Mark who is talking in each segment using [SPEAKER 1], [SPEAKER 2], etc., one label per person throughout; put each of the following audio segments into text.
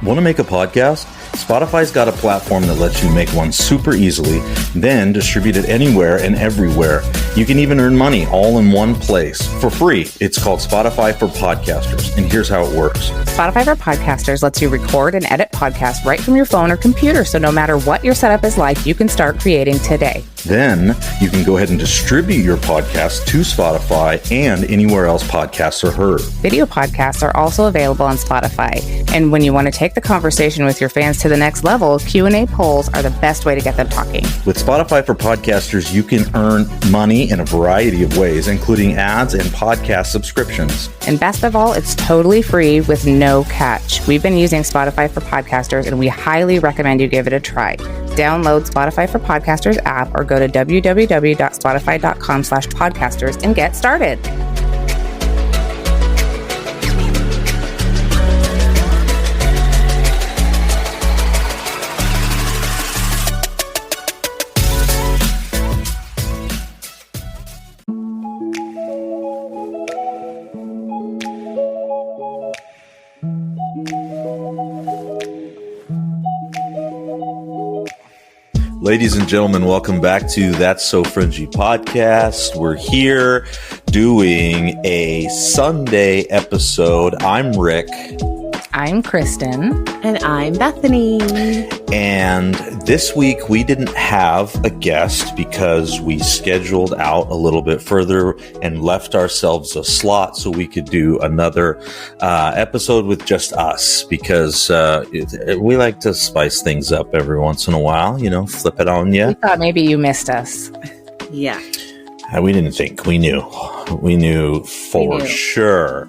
[SPEAKER 1] Want to make a podcast? Spotify's got a platform that lets you make one super easily, then distribute it anywhere and everywhere. You can even earn money all in one place for free. It's called Spotify for Podcasters, and here's how it works.
[SPEAKER 2] Spotify for Podcasters lets you record and edit podcasts right from your phone or computer, so no matter what your setup is like, you can start creating today.
[SPEAKER 1] Then you can go ahead and distribute your podcast to Spotify and anywhere else podcasts are heard.
[SPEAKER 2] Video podcasts are also available on Spotify. And when you want to take the conversation with your fans to the next level, Q&A polls are the best way to get them talking.
[SPEAKER 1] With Spotify for Podcasters, you can earn money in a variety of ways, including ads and podcast subscriptions.
[SPEAKER 2] And best of all, it's totally free with no catch. We've been using Spotify for Podcasters, and we highly recommend you give it a try. Download Spotify for Podcasters app or go to www.spotify.com/podcasters and get started.
[SPEAKER 1] Ladies and gentlemen, welcome back to That's So Fringy podcast. We're here doing a Sunday episode. I'm Rick.
[SPEAKER 2] I'm Kristen.
[SPEAKER 3] And I'm Bethany.
[SPEAKER 1] And this week we didn't have a guest because we scheduled out a little bit further and left ourselves a slot so we could do another episode with just us, because we like to spice things up every once in a while, you know, flip it on you.
[SPEAKER 2] We thought maybe you missed us.
[SPEAKER 3] Yeah.
[SPEAKER 1] We didn't think. We knew. We knew for sure.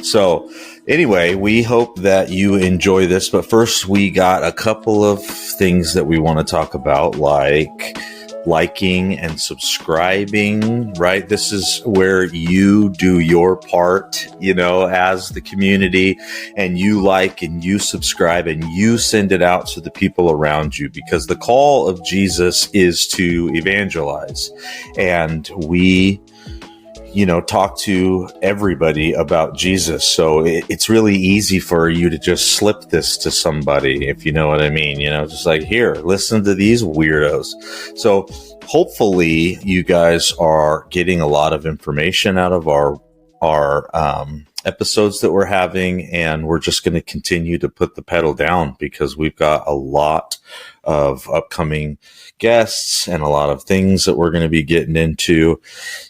[SPEAKER 1] So anyway, we hope that you enjoy this. But first, we got a couple of things that we want to talk about, like liking and subscribing, right? This is where you do your part, you know, as the community, and you like and you subscribe and you send it out to the people around you, because the call of Jesus is to evangelize. And we, you know, talk to everybody about Jesus. So it's really easy for you to just slip this to somebody, if you know what I mean, you know, just like, here, listen to these weirdos. So hopefully you guys are getting a lot of information out of our episodes that we're having, and we're just going to continue to put the pedal down because we've got a lot of upcoming guests and a lot of things that we're going to be getting into.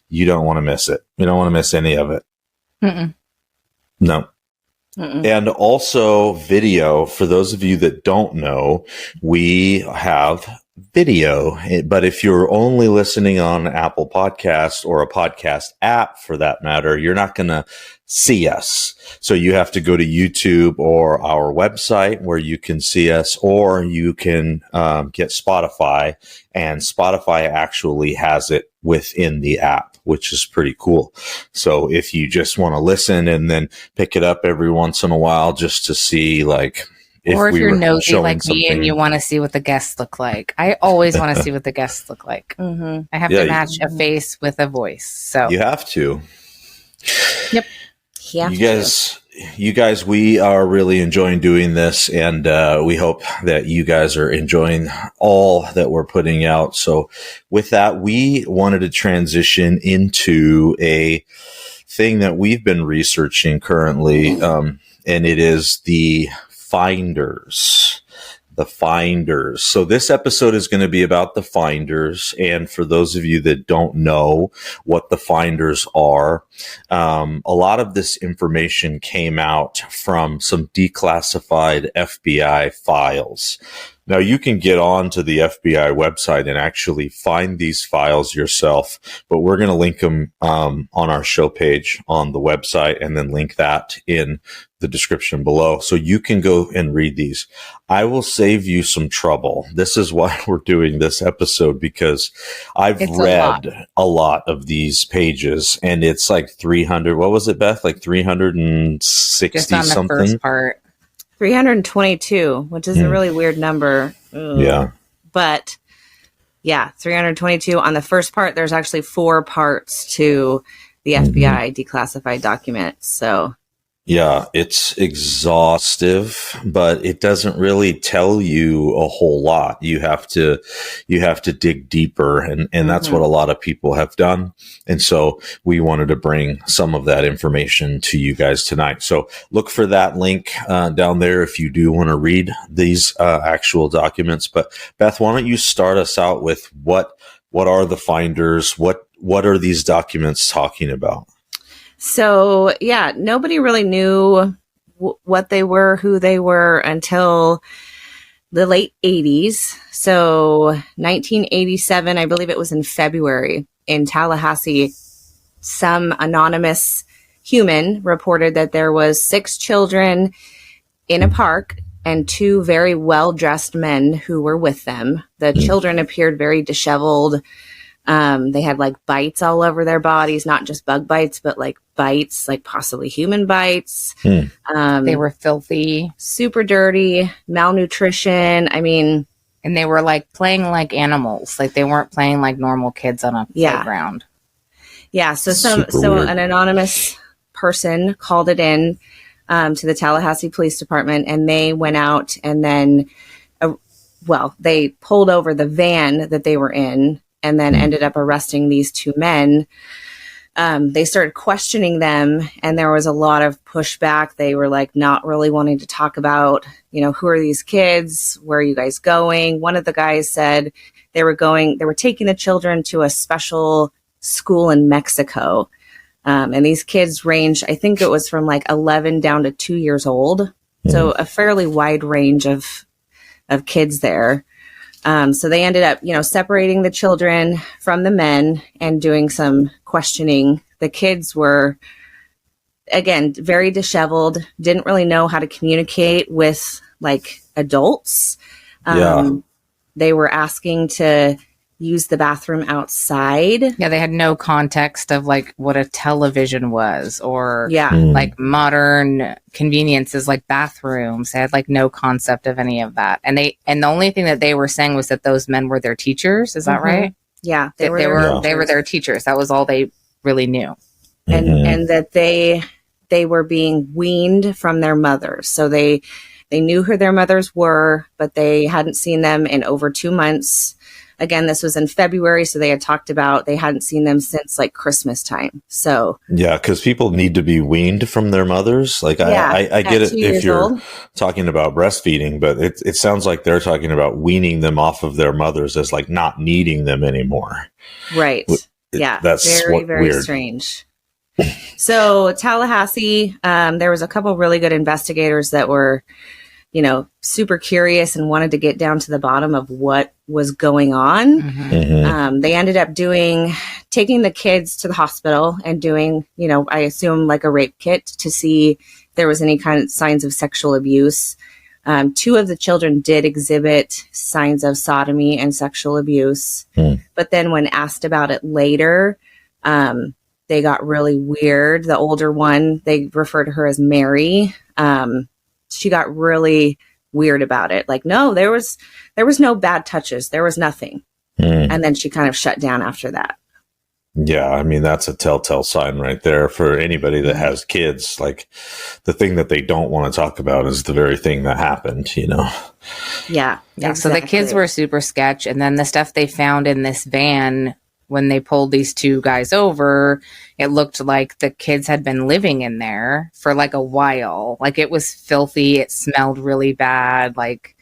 [SPEAKER 1] You don't want to miss it. You don't want to miss any of it.
[SPEAKER 2] Mm-mm.
[SPEAKER 1] No. Mm-mm. And also video. For those of you that don't know, we have video, but if you're only listening on Apple Podcasts or a podcast app for that matter, you're not going to see us. So you have to go to YouTube or our website where you can see us, or you can get Spotify, and Spotify actually has it within the app, which is pretty cool. So if you just want to listen and then pick it up every once in a while just to see, like,
[SPEAKER 2] or if you're nosy like me and you want to see what the guests look like. I always want to see what the guests look like. Mm-hmm. I have to match a face with a voice. So
[SPEAKER 1] you have to.
[SPEAKER 2] Yep.
[SPEAKER 1] You guys, we are really enjoying doing this, and we hope that you guys are enjoying all that we're putting out. So with that, we wanted to transition into a thing that we've been researching currently, and it is the Finders. The Finders. So this episode is going to be about the Finders. And for those of you that don't know what the Finders are, a lot of this information came out from some declassified FBI files. Now, you can get on to the FBI website and actually find these files yourself, but we're going to link them on our show page on the website, and then link that in the description below, so you can go and read these. I will save you some trouble. This is why we're doing this episode, because I've read a lot of these pages, and it's like 300. What was it, Beth? Like 360
[SPEAKER 2] just on the
[SPEAKER 1] something?
[SPEAKER 2] First part.
[SPEAKER 3] 322, which is a really weird number. Ugh.
[SPEAKER 1] Yeah.
[SPEAKER 3] But yeah, 322 on the first part. There's actually 4 parts to the FBI declassified documents. So
[SPEAKER 1] Yeah, it's exhaustive, but it doesn't really tell you a whole lot. You have to dig deeper, and that's what a lot of people have done. And so we wanted to bring some of that information to you guys tonight. So look for that link down there if you do want to read these actual documents. But Beth, why don't you start us out with what are the finders? What are these documents talking about?
[SPEAKER 3] So, yeah, nobody really knew what they were, who they were until the late 80s. So, 1987, I believe it was in February in Tallahassee, some anonymous human reported that there was 6 children in a park and 2 very well-dressed men who were with them. The children appeared very disheveled. They had like bites all over their bodies, not just bug bites, but like bites, like possibly human bites.
[SPEAKER 2] They were filthy,
[SPEAKER 3] super dirty, malnutrition. I mean,
[SPEAKER 2] and they were like playing like animals. Like they weren't playing like normal kids on a playground.
[SPEAKER 3] Yeah. So
[SPEAKER 1] weird.
[SPEAKER 3] An anonymous person called it in to the Tallahassee Police Department, and they went out and then, they pulled over the van that they were in, and then ended up arresting these 2 men. They started questioning them, and there was a lot of pushback. They were like not really wanting to talk about, who are these kids? Where are you guys going? One of the guys said they were taking the children to a special school in Mexico. And these kids range, I think it was from like 11 down to 2 years old. So a fairly wide range of kids there. So they ended up, separating the children from the men and doing some questioning. The kids were, again, very disheveled, didn't really know how to communicate with like adults. They were asking to use the bathroom outside.
[SPEAKER 2] Yeah, they had no context of like what a television was or
[SPEAKER 3] Yeah.
[SPEAKER 2] like modern conveniences like bathrooms. They had like no concept of any of that. And the only thing that they were saying was that those men were their teachers. Is that right?
[SPEAKER 3] Yeah,
[SPEAKER 2] They were their teachers. That was all they really knew.
[SPEAKER 3] And that they were being weaned from their mothers. So they knew who their mothers were, but they hadn't seen them in over 2 months. Again, this was in February, so they had talked about they hadn't seen them since like Christmas time. So
[SPEAKER 1] yeah, because people need to be weaned from their mothers. Like I get it if you're talking about breastfeeding, but it sounds like they're talking about weaning them off of their mothers as like not needing them anymore.
[SPEAKER 3] Right. Yeah.
[SPEAKER 1] That's
[SPEAKER 3] very, very
[SPEAKER 1] weird.
[SPEAKER 3] strange. So Tallahassee, there was a couple really good investigators that were, super curious and wanted to get down to the bottom of what was going on. They ended up taking the kids to the hospital and doing, I assume like a rape kit to see if there was any kind of signs of sexual abuse. 2 of the children did exhibit signs of sodomy and sexual abuse. But then when asked about it later, they got really weird. The older one, they referred to her as Mary. She got really weird about it. Like, no, there was no bad touches. There was nothing. And then she kind of shut down after that.
[SPEAKER 1] Yeah, I mean, that's a telltale sign right there for anybody that has kids. Like, the thing that they don't want to talk about is the very thing that happened,
[SPEAKER 3] Yeah.
[SPEAKER 2] Yeah. So the kids were super sketch. And then the stuff they found in this van when they pulled these 2 guys over, it looked like the kids had been living in there for like a while. Like it was filthy. It smelled really bad. Like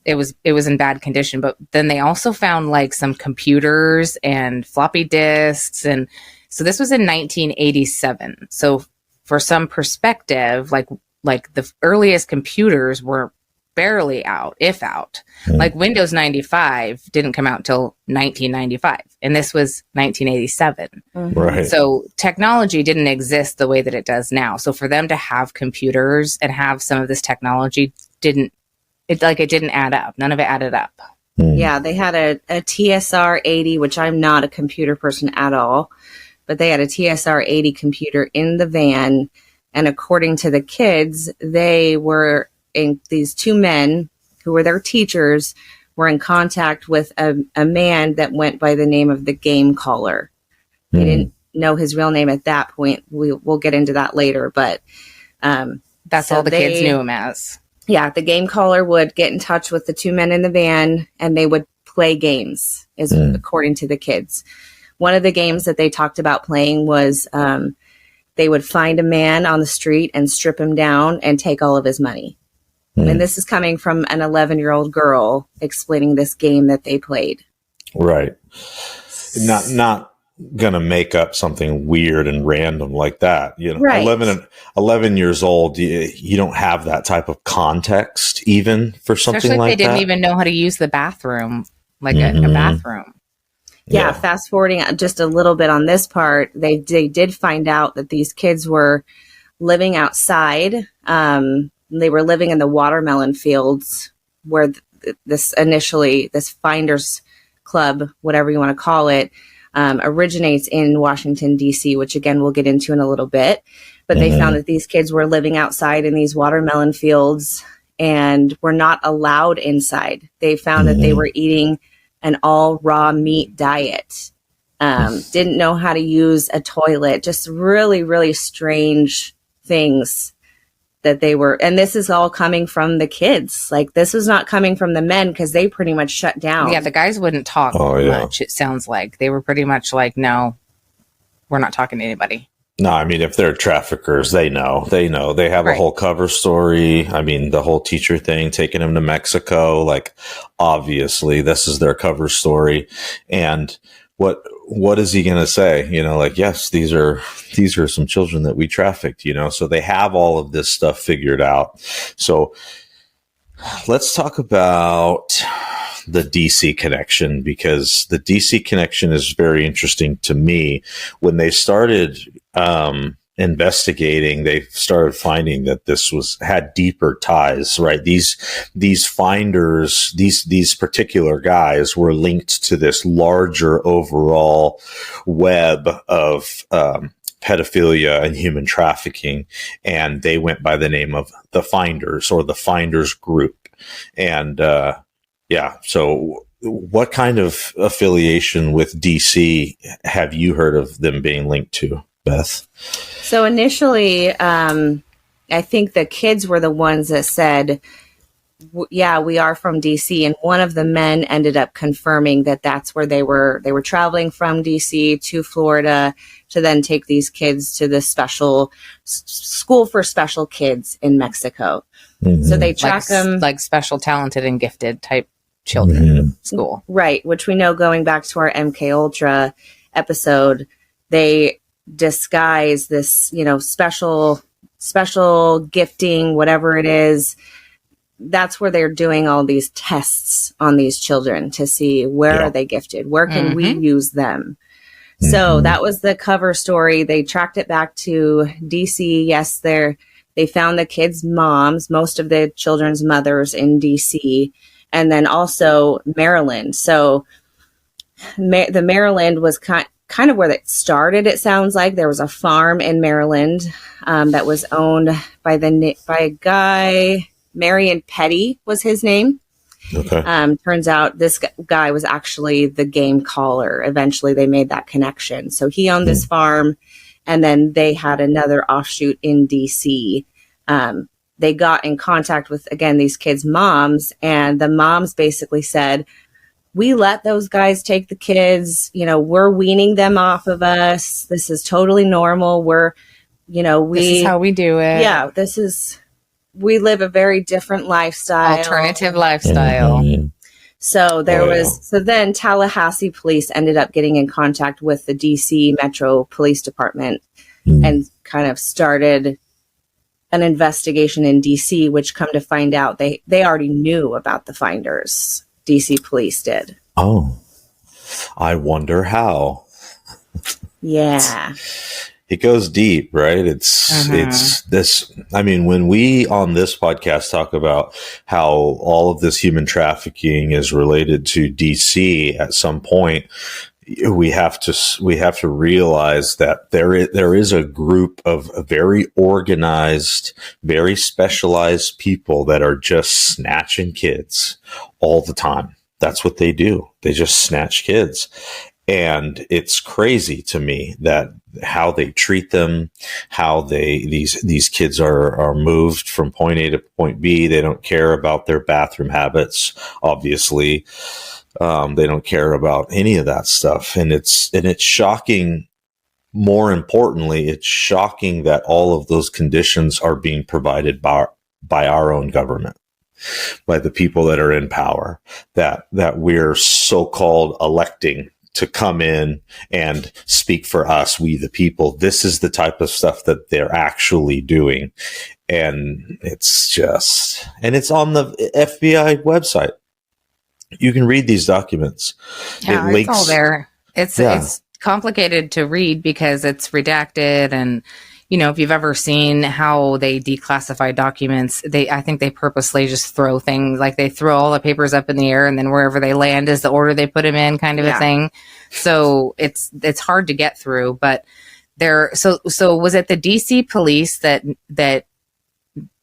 [SPEAKER 2] it was in bad condition. But then they also found like some computers and floppy disks. And so this was in 1987. So for some perspective, like the earliest computers were barely out, if out. Like Windows 95 didn't come out until 1995, and this was 1987.
[SPEAKER 1] Right.
[SPEAKER 2] So technology didn't exist the way that it does now. So for them to have computers and have some of this technology didn't add up. None of it added up.
[SPEAKER 3] Yeah, they had a TSR 80, which I'm not a computer person at all, but they had a TSR 80 computer in the van. And according to the kids, these 2 men who were their teachers were in contact with a man that went by the name of the Game Caller. They didn't know his real name at that point. We'll get into that later, but
[SPEAKER 2] That's
[SPEAKER 3] So
[SPEAKER 2] all the kids
[SPEAKER 3] they-
[SPEAKER 2] knew him as.
[SPEAKER 3] Yeah, the game caller would get in touch with the two men in the van and they would play games, is according to the kids. One of the games that they talked about playing was they would find a man on the street and strip him down and take all of his money. And this is coming from an 11-year-old girl explaining this game that they played.
[SPEAKER 1] Right. Not going to make up something weird and random like that. You know,
[SPEAKER 3] Right.
[SPEAKER 1] 11 years old, you don't have that type of context even for something
[SPEAKER 2] Especially if
[SPEAKER 1] like
[SPEAKER 2] they
[SPEAKER 1] that.
[SPEAKER 2] didn't even know how to use the bathroom, like a
[SPEAKER 1] Mhm.
[SPEAKER 2] bathroom.
[SPEAKER 3] Yeah, fast forwarding just a little bit on this part, they did find out that these kids were living outside. They were living in the watermelon fields where this Finders Club, whatever you want to call it, originates in Washington, D.C., which again, we'll get into in a little bit. But they found that these kids were living outside in these watermelon fields and were not allowed inside. They found that they were eating an all raw meat diet, didn't know how to use a toilet, just really, really strange things that they were. And this is all coming from the kids. Like, this was not coming from the men because they pretty much shut down.
[SPEAKER 2] Yeah, the guys wouldn't talk much, it sounds like. They were pretty much like, no, we're not talking to anybody.
[SPEAKER 1] No, I mean, if they're traffickers, they know. They have a
[SPEAKER 2] Right.
[SPEAKER 1] whole cover story. I mean, the whole teacher thing, taking them to Mexico, like, obviously this is their cover story. And what is he going to say? You know, like, yes, these are some children that we trafficked, you know, so they have all of this stuff figured out. So let's talk about the DC connection, because the DC connection is very interesting to me. When they started investigating, they started finding that this had deeper ties, right? These finders, these particular guys were linked to this larger overall web of pedophilia and human trafficking, and they went by the name of the Finders, or the Finders Group. And so what kind of affiliation with DC have you heard of them being linked to, Beth?
[SPEAKER 3] So initially, I think the kids were the ones that said, yeah, we are from DC. And one of the men ended up confirming that that's where they were traveling from DC to Florida to then take these kids to the special school for special kids in Mexico.
[SPEAKER 1] Mm-hmm.
[SPEAKER 3] So they track them
[SPEAKER 2] like special talented and gifted type children school.
[SPEAKER 3] Right. Which we know, going back to our MK Ultra episode, they disguise this, you know, special gifting, whatever it is. That's where they're doing all these tests on these children to see where are they gifted, where can we use them. So that was the cover story. They tracked it back to DC. Yes, they found the kids' moms, most of the children's mothers in DC, and then also Maryland. So the Maryland was kind of where it started. It sounds like there was a farm in Maryland that was owned by a guy. Marion Petty was his name.
[SPEAKER 1] Okay.
[SPEAKER 3] Turns out this guy was actually the game caller. Eventually they made that connection. So he owned this farm, and then they had another offshoot in DC. They got in contact with, again, these kids' moms, and the moms basically said, we let those guys take the kids, you know, we're weaning them off of us. This is totally normal. This
[SPEAKER 2] is how we do it.
[SPEAKER 3] Yeah, we live a very different lifestyle.
[SPEAKER 2] Alternative lifestyle.
[SPEAKER 3] So so then Tallahassee police ended up getting in contact with the DC Metro Police Department and kind of started an investigation in DC, which come to find out they already knew about the Finders. DC police did.
[SPEAKER 1] Oh, I wonder how.
[SPEAKER 3] Yeah.
[SPEAKER 1] It goes deep, right? It's this. I mean, when we on this podcast talk about how all of this human trafficking is related to DC, at some point, we have to realize that there is a group of very organized, very specialized people that are just snatching kids all the time. That's what they do. They just snatch kids. And it's crazy to me that how they treat them, how these kids are moved from point A to point B. They don't care about their bathroom habits, obviously. They don't care about any of that stuff. And it's shocking. More importantly, it's shocking that all of those conditions are being provided by our own government, by the people that are in power, that we're so-called electing to come in and speak for us, we the people. This is the type of stuff that they're actually doing. And it's on the FBI website. You can read these documents.
[SPEAKER 2] Yeah, it's all there. It's complicated to read because it's redacted, and if you've ever seen how they declassify documents, I think they purposely just throw things, like they throw all the papers up in the air, and then wherever they land is the order they put them in, kind of a thing. So it's hard to get through. But so was it the DC police that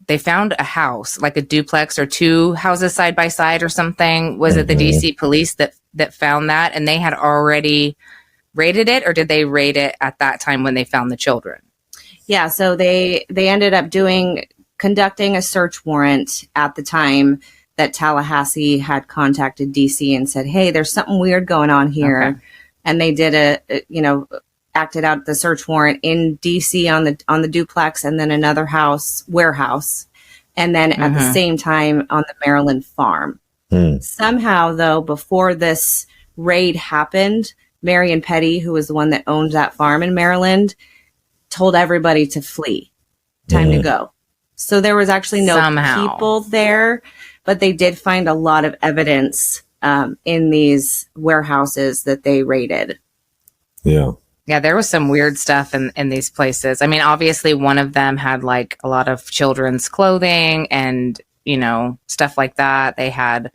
[SPEAKER 2] they found a house, like a duplex or two houses side by side or something? Was it the DC police that found that, and they had already raided it, or did they raid it at that time when they found the children?
[SPEAKER 3] Yeah, so they ended up conducting a search warrant at the time that Tallahassee had contacted DC and said, "Hey, there's something weird going on here." Okay. And they did acted out the search warrant in DC on the duplex, and then another warehouse, and then at the same time on the Maryland farm. Somehow, though, before this raid happened, Marion Petty, who was the one that owned that farm in Maryland, told everybody to flee. Time to go. So there was actually no people there, but they did find a lot of evidence in these warehouses that they raided.
[SPEAKER 1] Yeah.
[SPEAKER 2] Yeah, there was some weird stuff in these places. I mean, obviously one of them had like a lot of children's clothing and, stuff like that. They had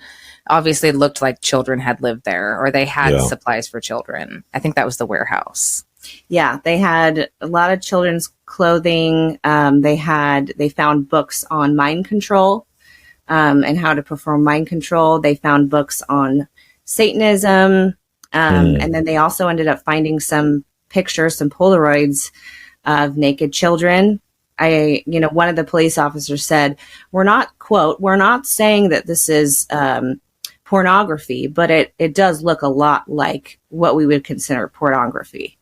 [SPEAKER 2] obviously looked like children had lived there, or they had supplies for children. I think that was the warehouse.
[SPEAKER 3] Yeah, they had a lot of children's clothing. They found books on mind control and how to perform mind control. They found books on Satanism. And then they also ended up finding some pictures, some Polaroids of naked children. One of the police officers said, we're not saying that this is pornography, but it does look a lot like what we would consider pornography.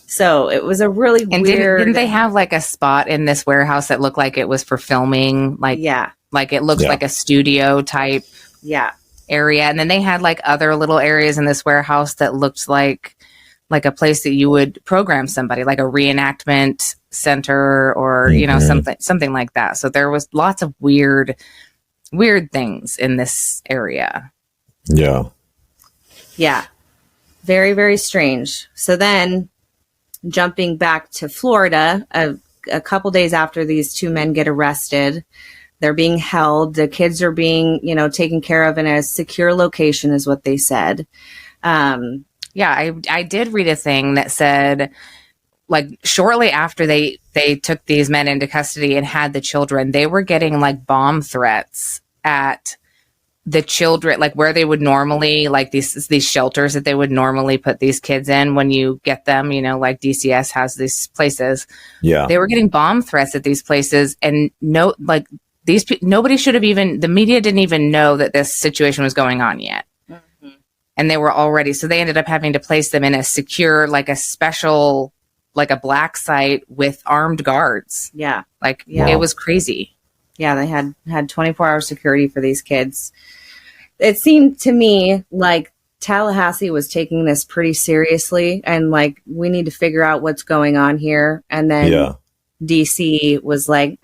[SPEAKER 3] So it was a really weird.
[SPEAKER 2] Didn't they have like a spot in this warehouse that looked like it was for filming? Like it looked like a studio type area. And then they had like other little areas in this warehouse that looked like a place that you would program somebody, like a reenactment center or, something like that. So there was lots of weird things in this area.
[SPEAKER 1] Yeah.
[SPEAKER 3] Yeah. Very, very strange. So then jumping back to Florida, a couple days after these two men get arrested, they're being held. The kids are being, taken care of in a secure location is what they said.
[SPEAKER 2] Yeah, I did read a thing that said, like, shortly after they took these men into custody and had the children, they were getting like bomb threats at the children, like where they would normally, like these shelters that they would normally put these kids in when you get them, like DCS has these places.
[SPEAKER 1] Yeah.
[SPEAKER 2] They were getting bomb threats at these places, and nobody should have the media didn't even know that this situation was going on yet. And they were already, so they ended up having to place them in a secure, like a special, like a black site with armed guards.
[SPEAKER 3] Yeah.
[SPEAKER 2] It was crazy.
[SPEAKER 3] Yeah, they had 24-hour security for these kids. It seemed to me like Tallahassee was taking this pretty seriously, and like, we need to figure out what's going on here. And then DC was like,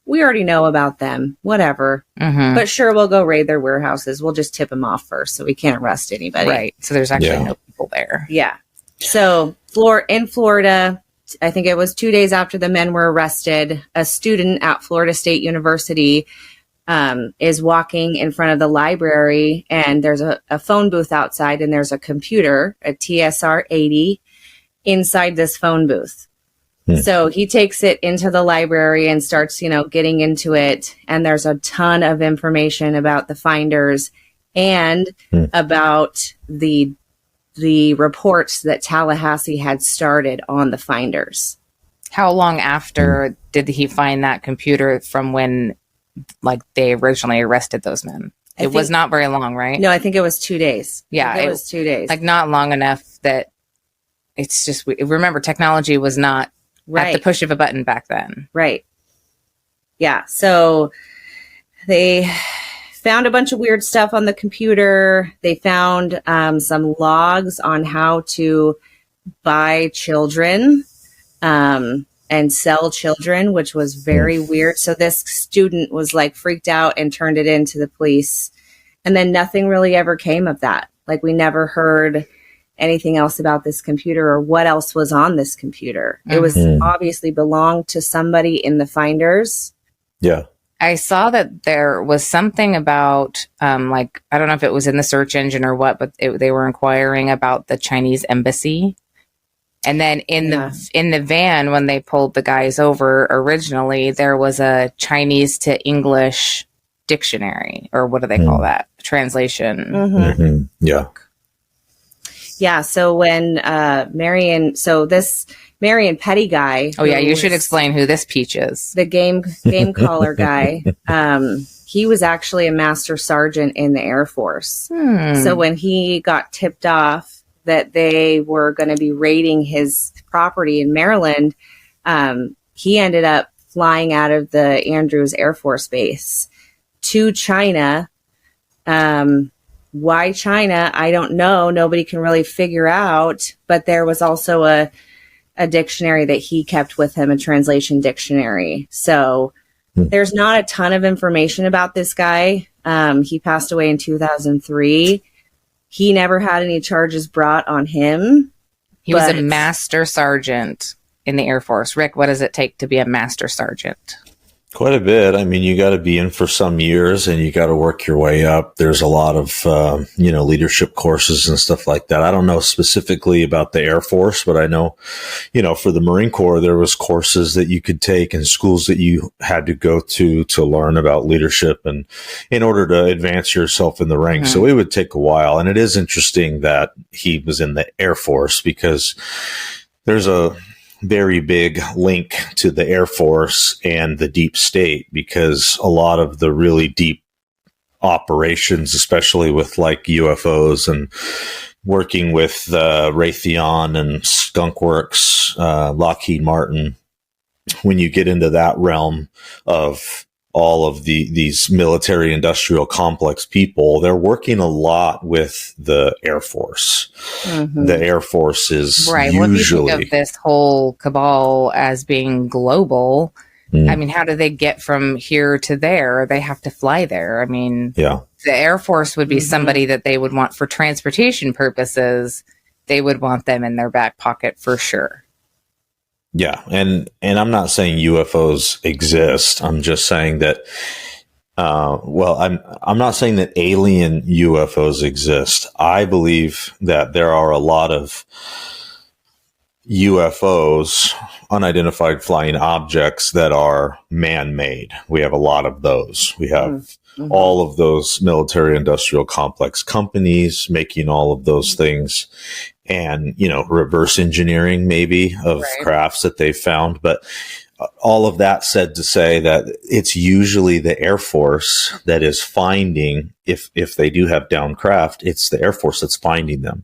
[SPEAKER 3] we already know about them, whatever. But sure, we'll go raid their warehouses. We'll just tip them off first so we can't arrest anybody.
[SPEAKER 2] Right. So there's actually no people there.
[SPEAKER 3] Yeah. So in Florida, I think it was 2 days after the men were arrested, a student at Florida State University is walking in front of the library, and there's a phone booth outside, and there's a computer, a TSR-80, inside this phone booth. So he takes it into the library and starts, getting into it. And there's a ton of information about the finders and about the the reports that Tallahassee had started on the finders.
[SPEAKER 2] How long after did he find that computer from when, like, they originally arrested those men? It was not very long, right?
[SPEAKER 3] No, I think it was 2 days.
[SPEAKER 2] Yeah,
[SPEAKER 3] it was 2 days.
[SPEAKER 2] Like, not long enough that it's just, remember, technology was not at the push of a button back then.
[SPEAKER 3] Right. Yeah. So they found a bunch of weird stuff on the computer. They found some logs on how to buy children and sell children, which was very weird. So this student was like freaked out and turned it into the police. And then nothing really ever came of that. Like, we never heard anything else about this computer or what else was on this computer. It was obviously belonged to somebody in the finders.
[SPEAKER 1] Yeah.
[SPEAKER 2] I saw that there was something about, like, I don't know if it was in the search engine or what, but they were inquiring about the Chinese embassy. And then in the van, when they pulled the guys over originally, there was a Chinese to English dictionary, or what do they call that? Translation.
[SPEAKER 1] Yeah.
[SPEAKER 3] Yeah. So when this Marion Petty guy.
[SPEAKER 2] Oh yeah, you should explain who this Peach is.
[SPEAKER 3] The game caller guy. He was actually a master sergeant in the Air Force. So when he got tipped off that they were going to be raiding his property in Maryland, he ended up flying out of the Andrews Air Force Base to China. Why China? I don't know. Nobody can really figure out. But there was also a dictionary that he kept with him, a translation dictionary. So there's not a ton of information about this guy. He passed away in 2003. He never had any charges brought on him.
[SPEAKER 2] He was a master sergeant in the Air Force. Rick, what does it take to be a master sergeant?
[SPEAKER 1] Quite a bit. I mean, you got to be in for some years and you got to work your way up. There's a lot of, leadership courses and stuff like that. I don't know specifically about the Air Force, but I know, for the Marine Corps, there was courses that you could take and schools that you had to go to learn about leadership and in order to advance yourself in the ranks. So it would take a while. And it is interesting that he was in the Air Force because there's a very big link to the Air Force and the deep state, because a lot of the really deep operations, especially with like UFOs and working with Raytheon and Skunk Works, Lockheed Martin, when you get into that realm of all of these military industrial complex people, they're working a lot with the Air Force. The Air Force is
[SPEAKER 2] right. What do you think of this whole cabal as being global? I mean, how do they get from here to there? They have to fly there. I mean, the Air Force would be somebody that they would want for transportation purposes. They would want them in their back pocket for sure.
[SPEAKER 1] Yeah, and I'm not saying UFOs exist. I'm just saying that. I'm not saying that alien UFOs exist. I believe that there are a lot of UFOs, unidentified flying objects, that are man-made. We have a lot of those. We have all of those military industrial complex companies making all of those things. And, reverse engineering maybe of crafts that they've found. But all of that said to say that it's usually the Air Force that is finding, if they do have down craft, it's the Air Force that's finding them.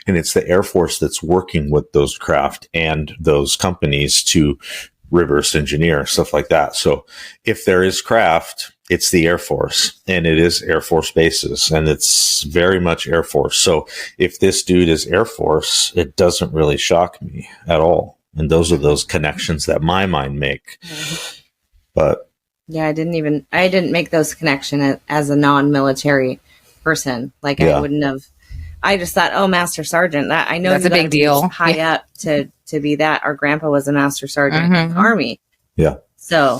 [SPEAKER 1] And it's the Air Force that's working with those craft and those companies to reverse engineer, stuff like that. So if there is craft, it's the Air Force, and it is Air Force bases, and it's very much Air Force. So if this dude is Air Force, it doesn't really shock me at all. And those are those connections that my mind make. But
[SPEAKER 3] yeah, I didn't make those connections as a non-military person. Like I wouldn't have. I just thought, oh, Master Sergeant. That I know
[SPEAKER 2] that's a big deal.
[SPEAKER 3] High up to be that. Our grandpa was a Master Sergeant in the Army.
[SPEAKER 1] Yeah.
[SPEAKER 3] So.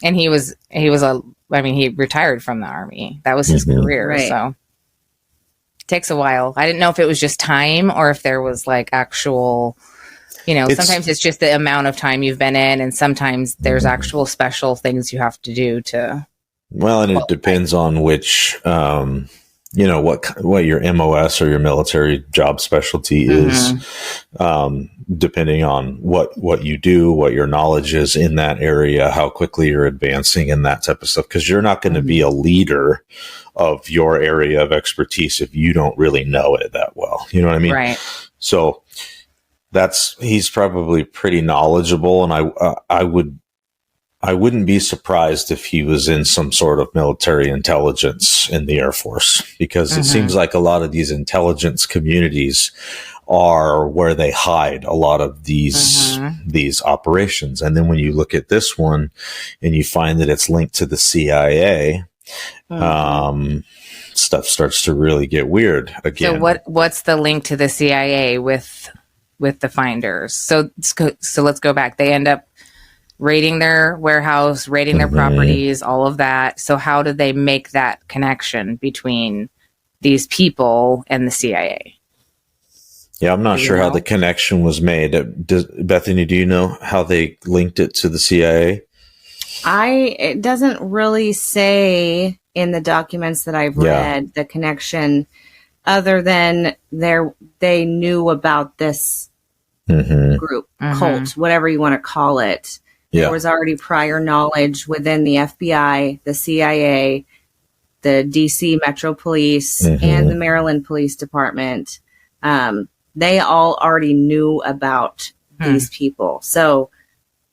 [SPEAKER 2] And he retired from the Army. That was his career. Right. So it takes a while. I didn't know if it was just time or if there was like actual, sometimes it's just the amount of time you've been in, and sometimes there's actual special things you have to do to.
[SPEAKER 1] Well, and it depends on which, what your MOS or your military job specialty is, depending on what you do, what your knowledge is in that area, how quickly you're advancing and that type of stuff. Because you're not going to be a leader of your area of expertise if you don't really know it that well. You know what I mean?
[SPEAKER 2] Right.
[SPEAKER 1] So he's probably pretty knowledgeable, and I wouldn't be surprised if he was in some sort of military intelligence in the Air Force, because it seems like a lot of these intelligence communities are where they hide a lot of these operations. And then when you look at this one and you find that it's linked to the CIA, stuff starts to really get weird again.
[SPEAKER 2] So what's the link to the CIA with the finders? So let's go back. They end up raiding their warehouse, raiding their properties, all of that. So how did they make that connection between these people and the CIA?
[SPEAKER 1] Yeah, I'm not sure how the connection was made. Bethany, do you know how they linked it to the CIA?
[SPEAKER 3] It doesn't really say in the documents that I've read the connection, other than they knew about this group, cult, whatever you want to call it. There was already prior knowledge within the FBI, the CIA, the DC Metro Police, and the Maryland Police Department. They all already knew about these people. So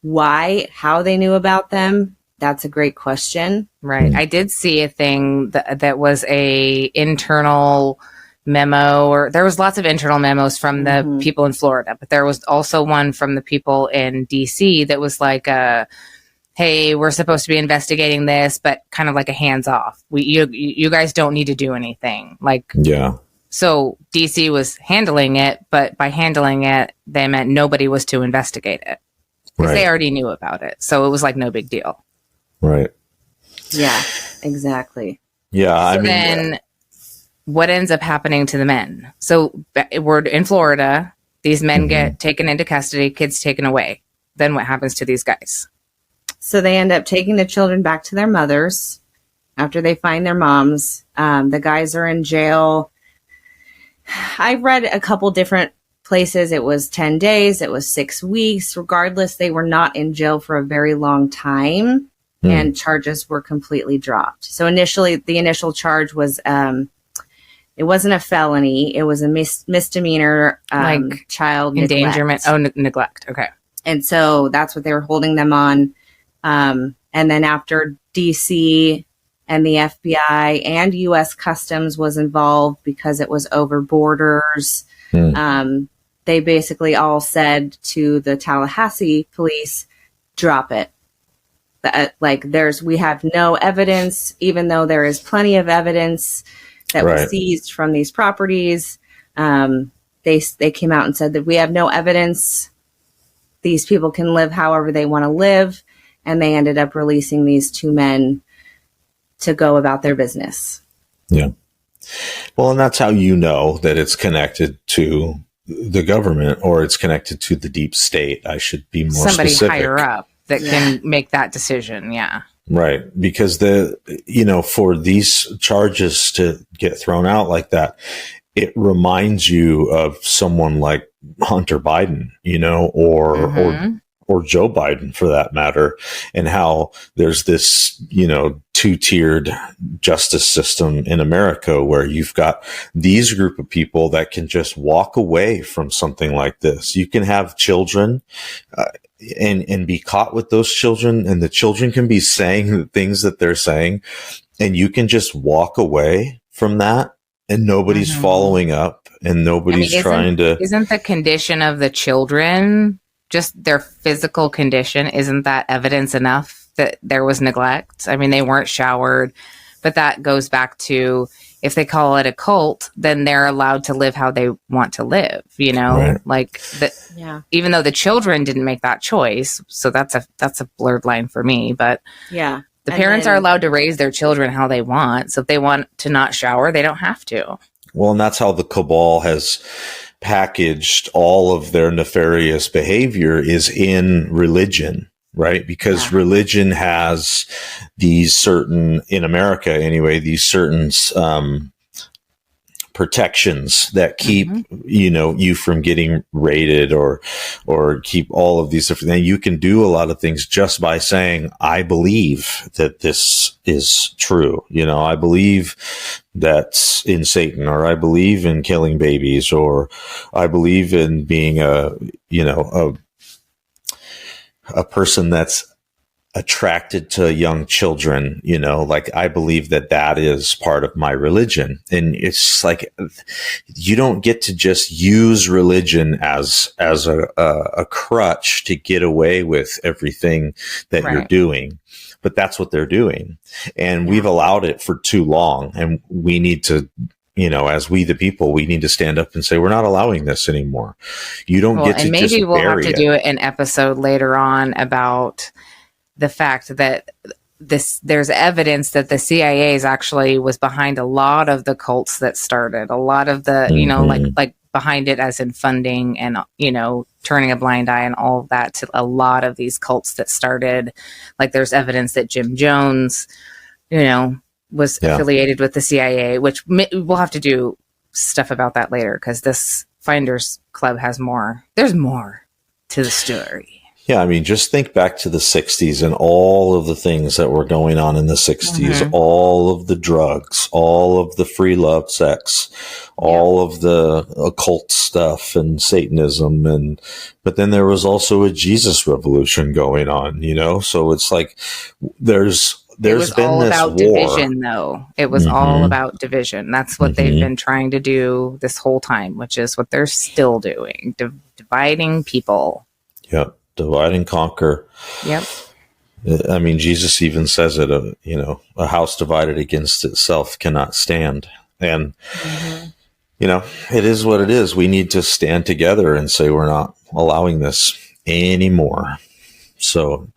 [SPEAKER 3] how they knew about them, that's a great question.
[SPEAKER 2] Right. I did see a thing that was a internal memo, or there was lots of internal memos from the people in Florida, but there was also one from the people in DC that was like, hey, we're supposed to be investigating this, but kind of like a hands off. You guys don't need to do anything. So DC was handling it, but by handling it, they meant nobody was to investigate it because they already knew about it. So it was like no big deal.
[SPEAKER 1] Right.
[SPEAKER 3] Yeah, exactly.
[SPEAKER 1] Yeah.
[SPEAKER 2] So then what ends up happening to the men? So we're in Florida. These men get taken into custody, kids taken away. Then what happens to these guys?
[SPEAKER 3] So they end up taking the children back to their mothers after they find their moms. The guys are in jail. I read a couple different places. It was 10 days. It was 6 weeks. Regardless, they were not in jail for a very long time, and charges were completely dropped. So initially, the initial charge was, it wasn't a felony. It was a misdemeanor,
[SPEAKER 2] like
[SPEAKER 3] child
[SPEAKER 2] endangerment.
[SPEAKER 3] Neglect.
[SPEAKER 2] Neglect. Okay.
[SPEAKER 3] And so that's what they were holding them on. And then after DC and the FBI and U.S. Customs was involved because it was over borders, they basically all said to the Tallahassee police, drop it. We have no evidence, even though there is plenty of evidence that was seized from these properties. They came out and said that we have no evidence. These people can live however they want to live. And they ended up releasing these two men to go about their business.
[SPEAKER 1] Yeah. Well, and that's how you know that it's connected to the government, or it's connected to the deep state. I should be more
[SPEAKER 2] somebody
[SPEAKER 1] specific.
[SPEAKER 2] Higher up that can make that decision. Yeah.
[SPEAKER 1] Right. Because for these charges to get thrown out like that, it reminds you of someone like Hunter Biden, or Joe Biden for that matter, and how there's this, two-tiered justice system in America where you've got these group of people that can just walk away from something like this. You can have children and be caught with those children, and the children can be saying the things that they're saying, and you can just walk away from that, and nobody's following up, and nobody's trying to.
[SPEAKER 2] Isn't the condition of the children, just their physical condition, isn't that evidence enough that there was neglect? I mean, they weren't showered, but that goes back to, if they call it a cult, then they're allowed to live how they want to live, even though the children didn't make that choice. So that's a blurred line for me, but
[SPEAKER 3] yeah,
[SPEAKER 2] the parents are allowed to raise their children how they want. So if they want to not shower, they don't have to.
[SPEAKER 1] Well, and that's how the cabal has packaged all of their nefarious behavior, is in religion, right? Because religion has these certain, in America anyway, these certain protections that keep,
[SPEAKER 2] Mm-hmm.
[SPEAKER 1] you from getting raided or keep all of these different things. You can do a lot of things just by saying, I believe that this is true. I believe that's in Satan, or I believe in killing babies, or I believe in being a person that's attracted to young children, like I believe that is part of my religion. And it's like, you don't get to just use religion as a crutch to get away with everything that you're doing. But that's what they're doing. And we've allowed it for too long. And we need to, as we the people, we need to stand up and say, we're not allowing this anymore. You don't get to
[SPEAKER 2] and maybe
[SPEAKER 1] just
[SPEAKER 2] we'll have
[SPEAKER 1] bury
[SPEAKER 2] to
[SPEAKER 1] it.
[SPEAKER 2] do an episode later on about the fact that there's evidence that the CIA is actually was behind a lot of the cults that started, a lot of the, like behind it as in funding and, turning a blind eye and all of that to a lot of these cults that started. Like there's evidence that Jim Jones, was affiliated with the CIA, which we'll have to do stuff about that later because this Finders Club has more. There's more to the story.
[SPEAKER 1] Yeah, I mean, just think back to the 60s and all of the things that were going on in the 60s, all of the drugs, all of the free love sex, all of the occult stuff and Satanism. But then there was also a Jesus revolution going on, So it's like there's been
[SPEAKER 2] all
[SPEAKER 1] this
[SPEAKER 2] about
[SPEAKER 1] war.
[SPEAKER 2] Division, though. It was all about division. That's what they've been trying to do this whole time, which is what they're still doing, dividing people.
[SPEAKER 1] Yep. Divide and conquer.
[SPEAKER 2] Yep.
[SPEAKER 1] I mean, Jesus even says it, a house divided against itself cannot stand. And, it is what it is. We need to stand together and say, we're not allowing this anymore. So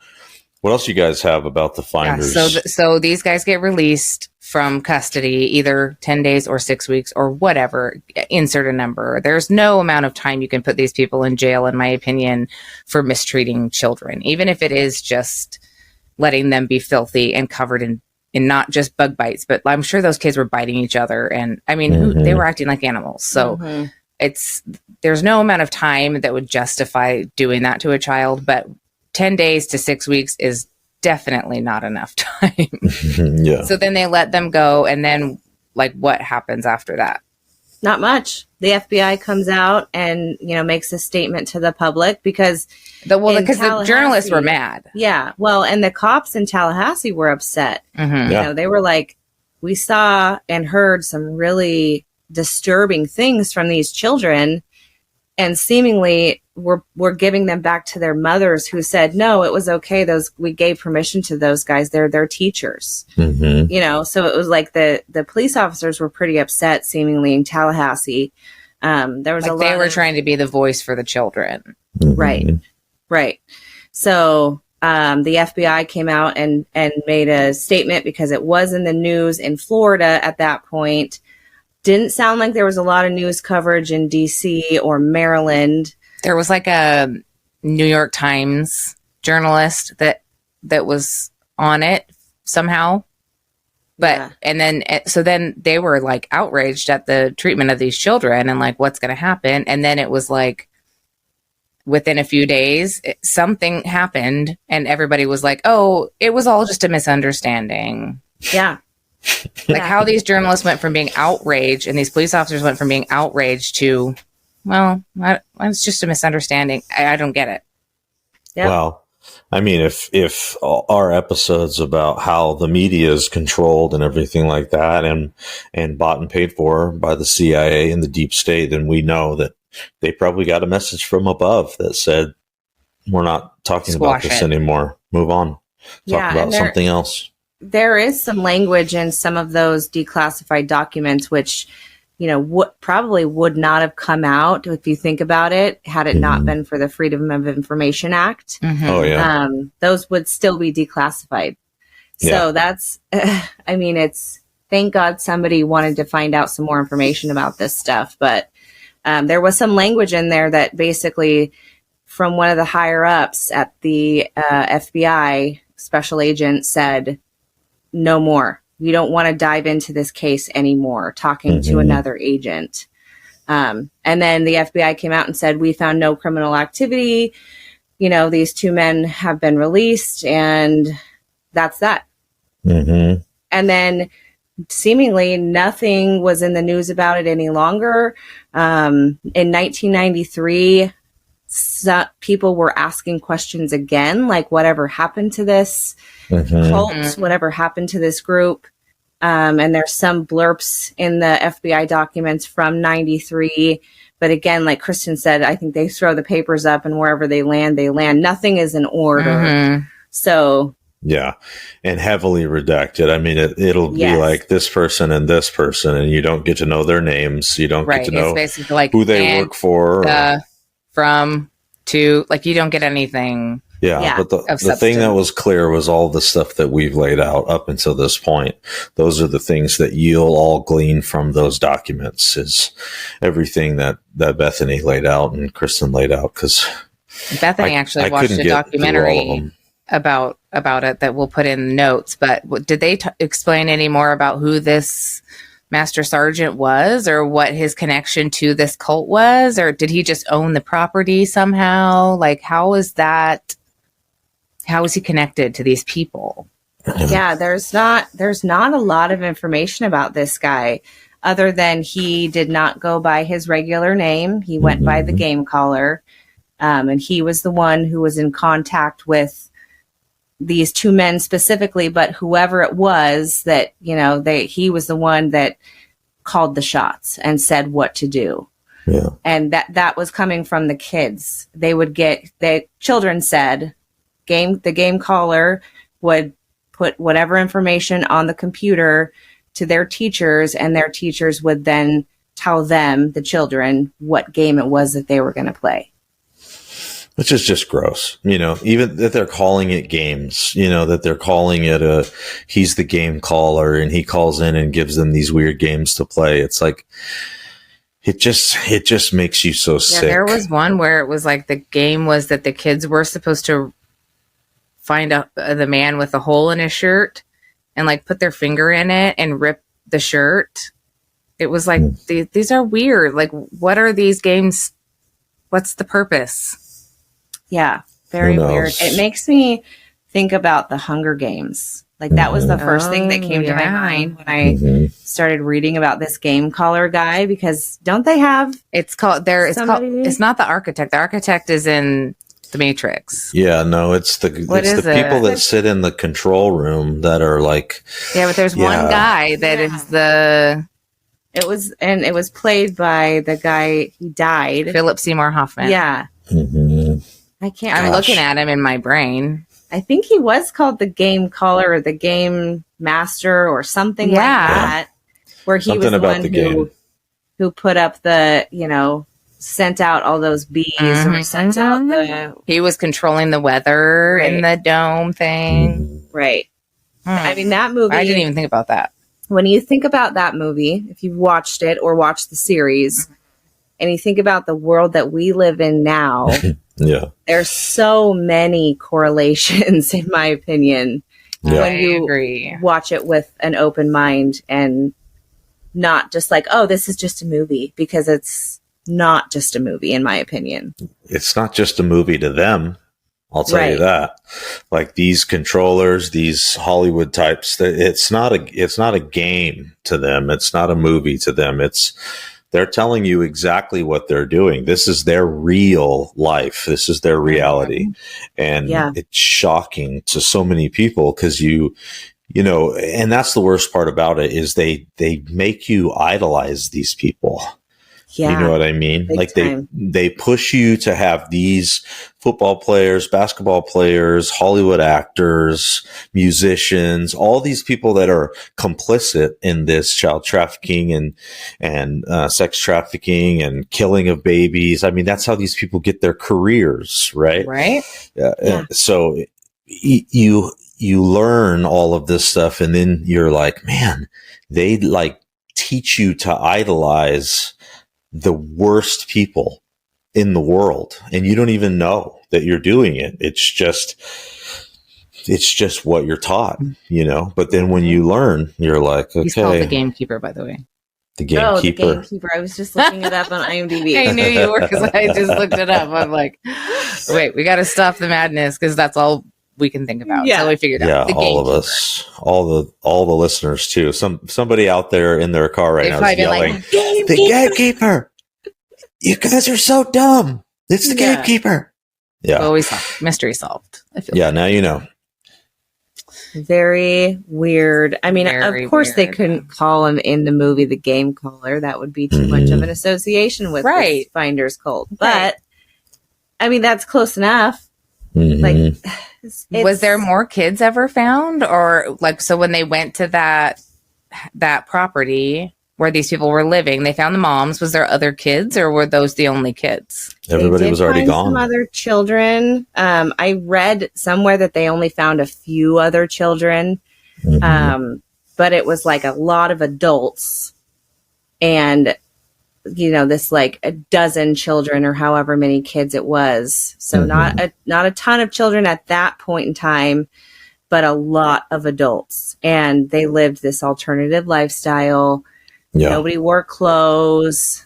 [SPEAKER 1] what else you guys have about the Finders?
[SPEAKER 2] Yeah, so these guys get released from custody, either 10 days or 6 weeks or whatever, insert a number. There's no amount of time you can put these people in jail, in my opinion, for mistreating children, even if it is just letting them be filthy and covered in not just bug bites, but I'm sure those kids were biting each other. And I mean, they were acting like animals. So there's no amount of time that would justify doing that to a child, but 10 days to 6 weeks is definitely not enough time.
[SPEAKER 1] Yeah.
[SPEAKER 2] So then they let them go. And then what happens after that?
[SPEAKER 3] Not much. The FBI comes out and, makes a statement to the public because
[SPEAKER 2] the journalists were mad.
[SPEAKER 3] Yeah. Well, and the cops in Tallahassee were upset. They were like, we saw and heard some really disturbing things from these children, and seemingly we're giving them back to their mothers who said, no, it was okay. We gave permission to those guys. They're their teachers, so it was like the police officers were pretty upset seemingly in Tallahassee. There was
[SPEAKER 2] they were trying to be the voice for the children.
[SPEAKER 3] Right. So, the FBI came out and made a statement because it was in the news in Florida at that point. Didn't sound like there was a lot of news coverage in DC or Maryland.
[SPEAKER 2] There was a New York Times journalist that was on it somehow. But, and then they were outraged at the treatment of these children and what's going to happen. And then it was within a few days, something happened and everybody was like, oh, it was all just a misunderstanding.
[SPEAKER 3] Yeah.
[SPEAKER 2] How these journalists went from being outraged and these police officers went from being outraged to, well, it's just a misunderstanding. I don't get it.
[SPEAKER 3] Yep.
[SPEAKER 1] Well, I mean, if our episodes about how the media is controlled and everything like that and bought and paid for by the CIA and the deep state, then we know that they probably got a message from above that said, we're not talking about this anymore. Move on. Talk about something else.
[SPEAKER 3] There is some language in some of those declassified documents, which, probably would not have come out if you think about it, had it not been for the Freedom of Information Act.
[SPEAKER 1] Oh, yeah.
[SPEAKER 3] Those would still be declassified. So that's, thank God somebody wanted to find out some more information about this stuff. But there was some language in there that basically from one of the higher ups at the FBI special agent said, no more. we don't want to dive into this case anymore, talking to another agent. And then the FBI came out and said, we found no criminal activity. You know, these two men have been released, and that's that.
[SPEAKER 1] Mm-hmm.
[SPEAKER 3] And then seemingly nothing was in the news about it any longer. In 1993, people were asking questions again, like whatever happened to this cult, whatever happened to this group. And there's some blurps in the FBI documents from 93. But again, like Kristen said, I think they throw the papers up and wherever they land, they land. Nothing is in order. So
[SPEAKER 1] yeah, and heavily redacted. I mean, it'll be like this person, and you don't get to know their names. You don't get to know
[SPEAKER 2] it's basically like
[SPEAKER 1] who they work for.
[SPEAKER 2] From, to, like, you don't get anything.
[SPEAKER 1] Yeah, but the thing that was clear was all the stuff that we've laid out up until this point. Those are the things that you'll all glean from those documents, is everything that Bethany laid out and Kristen laid out. Because
[SPEAKER 2] Bethany actually watched a documentary about it that we'll put in notes. But did they explain any more about who this Master Sergeant was, or what his connection to this cult was, or did he just own the property somehow? Like, how is he connected to these people?
[SPEAKER 3] Yeah, there's not a lot of information about this guy, other than he did not go by his regular name. He went by the game caller, and he was the one who was in contact with these two men specifically, but whoever it was that, you know, he was the one that called the shots and said what to do.
[SPEAKER 1] Yeah.
[SPEAKER 3] And that was coming from the kids. Children said the game caller would put whatever information on the computer to their teachers, and their teachers would then tell them, the children, what game it was that they were going to play.
[SPEAKER 1] Which is just gross, you know, even that they're calling it games, you know, that they're calling it he's the game caller and he calls in and gives them these weird games to play. It's like, it just makes you so sick.
[SPEAKER 2] There was one where it was like the game was that the kids were supposed to find out the man with a hole in his shirt and like put their finger in it and rip the shirt. It was like, these are weird. Like, what are these games? What's the purpose?
[SPEAKER 3] Yeah, very weird. It makes me think about the Hunger Games. Like, that was the first thing that came to my mind when I started reading about this game caller guy, because don't they have...
[SPEAKER 2] It's not the architect. The architect is in The Matrix.
[SPEAKER 1] Yeah, no, it's the people that sit in the control room that are like...
[SPEAKER 2] Yeah, but there's one guy that is the...
[SPEAKER 3] It was played by the guy, he died.
[SPEAKER 2] Philip Seymour Hoffman.
[SPEAKER 3] Yeah. I'm
[SPEAKER 2] looking at him in my brain.
[SPEAKER 3] I think he was called the game caller or the game master or something like that. Where he was the one who put up the, you know, sent out all those bees or sent out
[SPEAKER 2] he was controlling the weather in the dome thing.
[SPEAKER 3] Right. I mean, that movie,
[SPEAKER 2] I didn't even think about that.
[SPEAKER 3] When you think about that movie, if you've watched it or watched the series, and you think about the world that we live in now, there's so many correlations, in my opinion, when you watch it with an open mind and not just like, oh, this is just a movie, because it's not just a movie, in my opinion.
[SPEAKER 1] It's not just a movie to them. I'll tell you that. Like, these controllers, these Hollywood types, it's not a game to them. It's not a movie to them. They're telling you exactly what they're doing. This is their real life. This is their reality. And it's shocking to so many people, because you know, and that's the worst part about it, is they make you idolize these people. Yeah, you know what I mean? Like, they push you to have these football players, basketball players, Hollywood actors, musicians, all these people that are complicit in this child trafficking and sex trafficking and killing of babies. I mean, that's how these people get their careers, right?
[SPEAKER 2] Right.
[SPEAKER 1] Yeah. So you learn all of this stuff, and then you're like, man, they like teach you to idolize the worst people in the world, and you don't even know that you're doing it. It's just, it's just what you're taught, but then when you learn, you're like, okay.
[SPEAKER 2] He's called the gamekeeper, by the way.
[SPEAKER 1] The gamekeeper.
[SPEAKER 3] The gamekeeper. I was just looking it up on IMDb.
[SPEAKER 2] I knew you were because I just looked it up. I'm like, wait, we got to stop the madness because that's all we can think about.
[SPEAKER 3] Yeah.
[SPEAKER 2] So we figured out.
[SPEAKER 1] Yeah,
[SPEAKER 2] The
[SPEAKER 1] all of
[SPEAKER 2] gamekeeper.
[SPEAKER 1] us, all the listeners too. Somebody out there in their car right
[SPEAKER 2] They've
[SPEAKER 1] now
[SPEAKER 2] probably
[SPEAKER 1] is
[SPEAKER 2] been
[SPEAKER 1] yelling,
[SPEAKER 2] like,
[SPEAKER 1] "The gamekeeper! You guys are so dumb! It's the
[SPEAKER 3] Yeah.
[SPEAKER 1] gamekeeper!" Yeah,
[SPEAKER 2] well, we solved. Mystery solved. I feel
[SPEAKER 1] yeah. Now you know.
[SPEAKER 3] Very weird. I mean,
[SPEAKER 2] Very
[SPEAKER 3] of course, they
[SPEAKER 2] weird.
[SPEAKER 3] couldn't call him in the movie the game caller. That would be too much of an association with
[SPEAKER 2] Right.
[SPEAKER 3] this Finders cult. But,
[SPEAKER 2] Right.
[SPEAKER 3] I mean, that's close enough.
[SPEAKER 1] Mhm.
[SPEAKER 3] Like,
[SPEAKER 2] Was there more kids ever found, or like so when they went to that property where these people were living, they found the moms? Was there other kids, or were those the only kids?
[SPEAKER 1] Everybody
[SPEAKER 3] They did
[SPEAKER 1] was already
[SPEAKER 3] find
[SPEAKER 1] gone.
[SPEAKER 3] Some other children. I read somewhere that they only found a few other children,
[SPEAKER 1] Mhm.
[SPEAKER 3] but it was like a lot of adults, and this like a dozen children or however many kids it was. So
[SPEAKER 1] Mhm.
[SPEAKER 3] not a ton of children at that point in time, but a lot of adults, and they lived this alternative lifestyle.
[SPEAKER 1] Yeah,
[SPEAKER 3] Nobody wore clothes.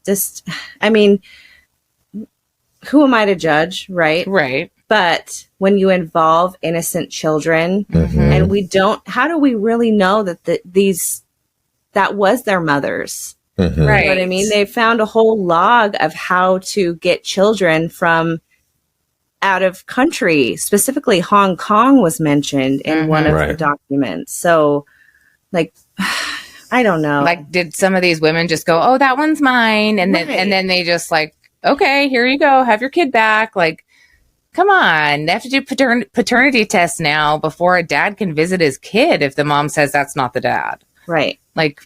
[SPEAKER 3] Just, I mean, who am I to judge, right?
[SPEAKER 2] Right.
[SPEAKER 3] But when you involve innocent children,
[SPEAKER 1] Mhm.
[SPEAKER 3] and we don't, how do we really know that that was their mothers?
[SPEAKER 1] Mhm.
[SPEAKER 2] Right.
[SPEAKER 3] You know what I mean? They found a whole log of how to get children from out of country. Specifically, Hong Kong was mentioned in one of the
[SPEAKER 1] Right.
[SPEAKER 3] documents. So, like, I don't know.
[SPEAKER 2] Like, did some of these women just go, "Oh, that one's mine," and
[SPEAKER 3] Right.
[SPEAKER 2] then they just like, "Okay, here you go, have your kid back." Like, come on, they have to do paternity tests now before a dad can visit his kid if the mom says that's not the dad.
[SPEAKER 3] Right.
[SPEAKER 2] Like,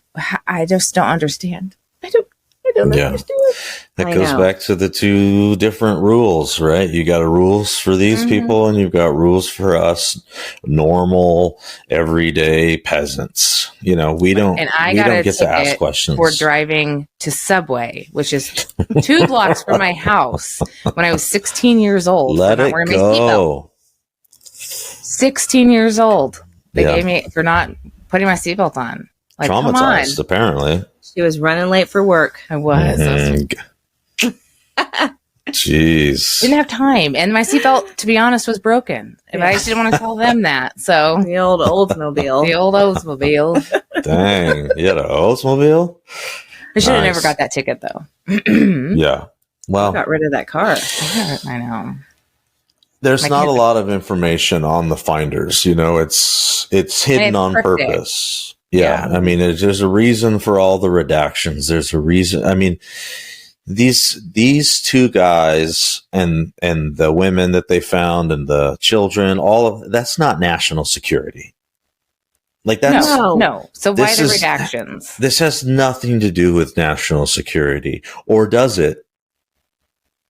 [SPEAKER 2] I just don't understand. I don't
[SPEAKER 1] Yeah.
[SPEAKER 2] understand.
[SPEAKER 1] That
[SPEAKER 3] I
[SPEAKER 1] goes
[SPEAKER 3] know.
[SPEAKER 1] back to the two different rules, right? You got rules for these
[SPEAKER 2] Mhm.
[SPEAKER 1] people, and you've got rules for us, normal, everyday peasants. We don't.
[SPEAKER 2] And I
[SPEAKER 1] we
[SPEAKER 2] got
[SPEAKER 1] don't
[SPEAKER 2] a
[SPEAKER 1] get to ask
[SPEAKER 2] ticket
[SPEAKER 1] questions.
[SPEAKER 2] for driving to Subway, which is 2 blocks from my house, when I was 16 years old.
[SPEAKER 1] Let
[SPEAKER 2] for not
[SPEAKER 1] it
[SPEAKER 2] wearing my seatbelt.
[SPEAKER 1] go.
[SPEAKER 2] 16 years old. They
[SPEAKER 1] Yeah.
[SPEAKER 2] gave me for not putting my seatbelt on. Like, come on.
[SPEAKER 1] Traumatized, apparently.
[SPEAKER 3] She was running late for work.
[SPEAKER 2] I was.
[SPEAKER 1] Jeez.
[SPEAKER 2] Didn't have time. And my seatbelt, to be honest, was broken. And I just didn't want to tell them that. So
[SPEAKER 3] The old Oldsmobile.
[SPEAKER 2] the old Oldsmobile.
[SPEAKER 1] Dang. You had an Oldsmobile?
[SPEAKER 2] I should have
[SPEAKER 1] Nice.
[SPEAKER 2] never got that ticket though.
[SPEAKER 1] Yeah. Well,
[SPEAKER 3] Got rid of that car.
[SPEAKER 2] I know.
[SPEAKER 1] there's
[SPEAKER 2] My
[SPEAKER 1] not a
[SPEAKER 2] kids-
[SPEAKER 1] lot of information on the finders. It's hidden
[SPEAKER 2] it's
[SPEAKER 1] on
[SPEAKER 2] cryptic.
[SPEAKER 1] purpose. Yeah.
[SPEAKER 2] Yeah.
[SPEAKER 1] I mean, there's a reason for all the redactions. There's a reason. I mean, these two guys and the women that they found and the children, all of that's not national security. Like that's
[SPEAKER 3] No.
[SPEAKER 2] No. So why
[SPEAKER 1] This
[SPEAKER 2] the
[SPEAKER 1] is-
[SPEAKER 2] redactions?
[SPEAKER 1] this has nothing to do with national security, or does it?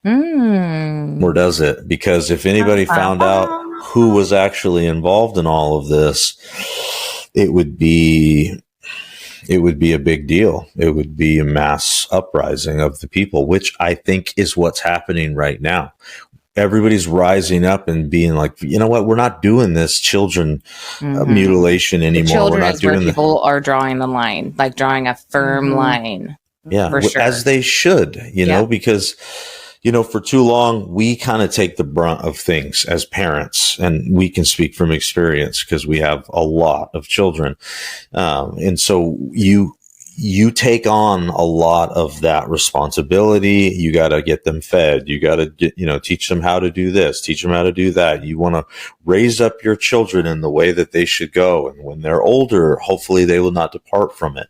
[SPEAKER 2] Hmm.
[SPEAKER 1] Or does it? Because if anybody found out who was actually involved in all of this, it would be a big deal. It would be a mass uprising of the people, which I think is what's happening right now. Everybody's rising up and being like, you know what? We're not doing this children
[SPEAKER 2] Mhm.
[SPEAKER 1] mutilation
[SPEAKER 2] The
[SPEAKER 1] anymore. We're
[SPEAKER 2] children
[SPEAKER 1] not
[SPEAKER 2] is where
[SPEAKER 1] doing the
[SPEAKER 2] people are drawing the line, like drawing a firm
[SPEAKER 3] Mhm.
[SPEAKER 2] line.
[SPEAKER 1] yeah,
[SPEAKER 2] for sure.
[SPEAKER 1] as they should,
[SPEAKER 2] Yeah.
[SPEAKER 1] because for too long we kind of take the brunt of things as parents, and we can speak from experience because we have a lot of children, and so you take on a lot of that responsibility. You got to get them fed. You got to teach them how to do this, teach them how to do that. You want to raise up your children in the way that they should go. And when they're older, hopefully they will not depart from it.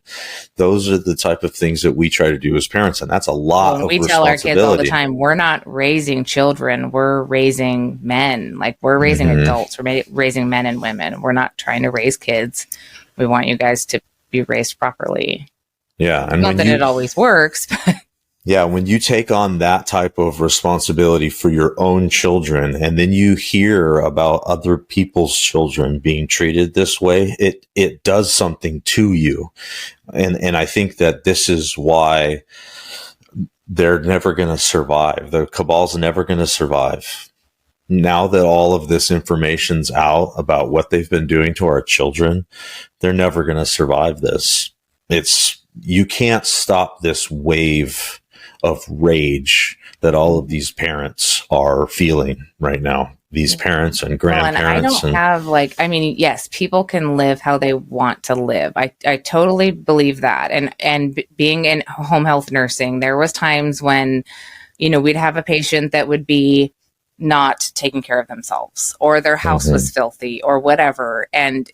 [SPEAKER 1] Those are the type of things that we try to do as parents. And that's a lot
[SPEAKER 2] Well,
[SPEAKER 1] of
[SPEAKER 2] we tell our kids all the
[SPEAKER 1] responsibility.
[SPEAKER 2] time, we're not raising children, we're raising men. Like, we're raising
[SPEAKER 1] Mhm.
[SPEAKER 2] adults, we're raising men and women. We're not trying to raise kids. We want you guys to be raised properly.
[SPEAKER 1] Yeah. And
[SPEAKER 2] Not
[SPEAKER 1] when
[SPEAKER 2] that it always works, but
[SPEAKER 1] Yeah, when you take on that type of responsibility for your own children, and then you hear about other people's children being treated this way, it does something to you. And I think that this is why they're never going to survive. The cabal's never going to survive. now that all of this information's out about what they've been doing to our children, they're never going to survive this. You can't stop this wave of rage that all of these parents are feeling right now. These parents and grandparents.
[SPEAKER 2] And I don't have yes, people can live how they want to live. I totally believe that. And being in home health nursing, there was times when, we'd have a patient that would be not taking care of themselves, or their house was filthy or whatever. And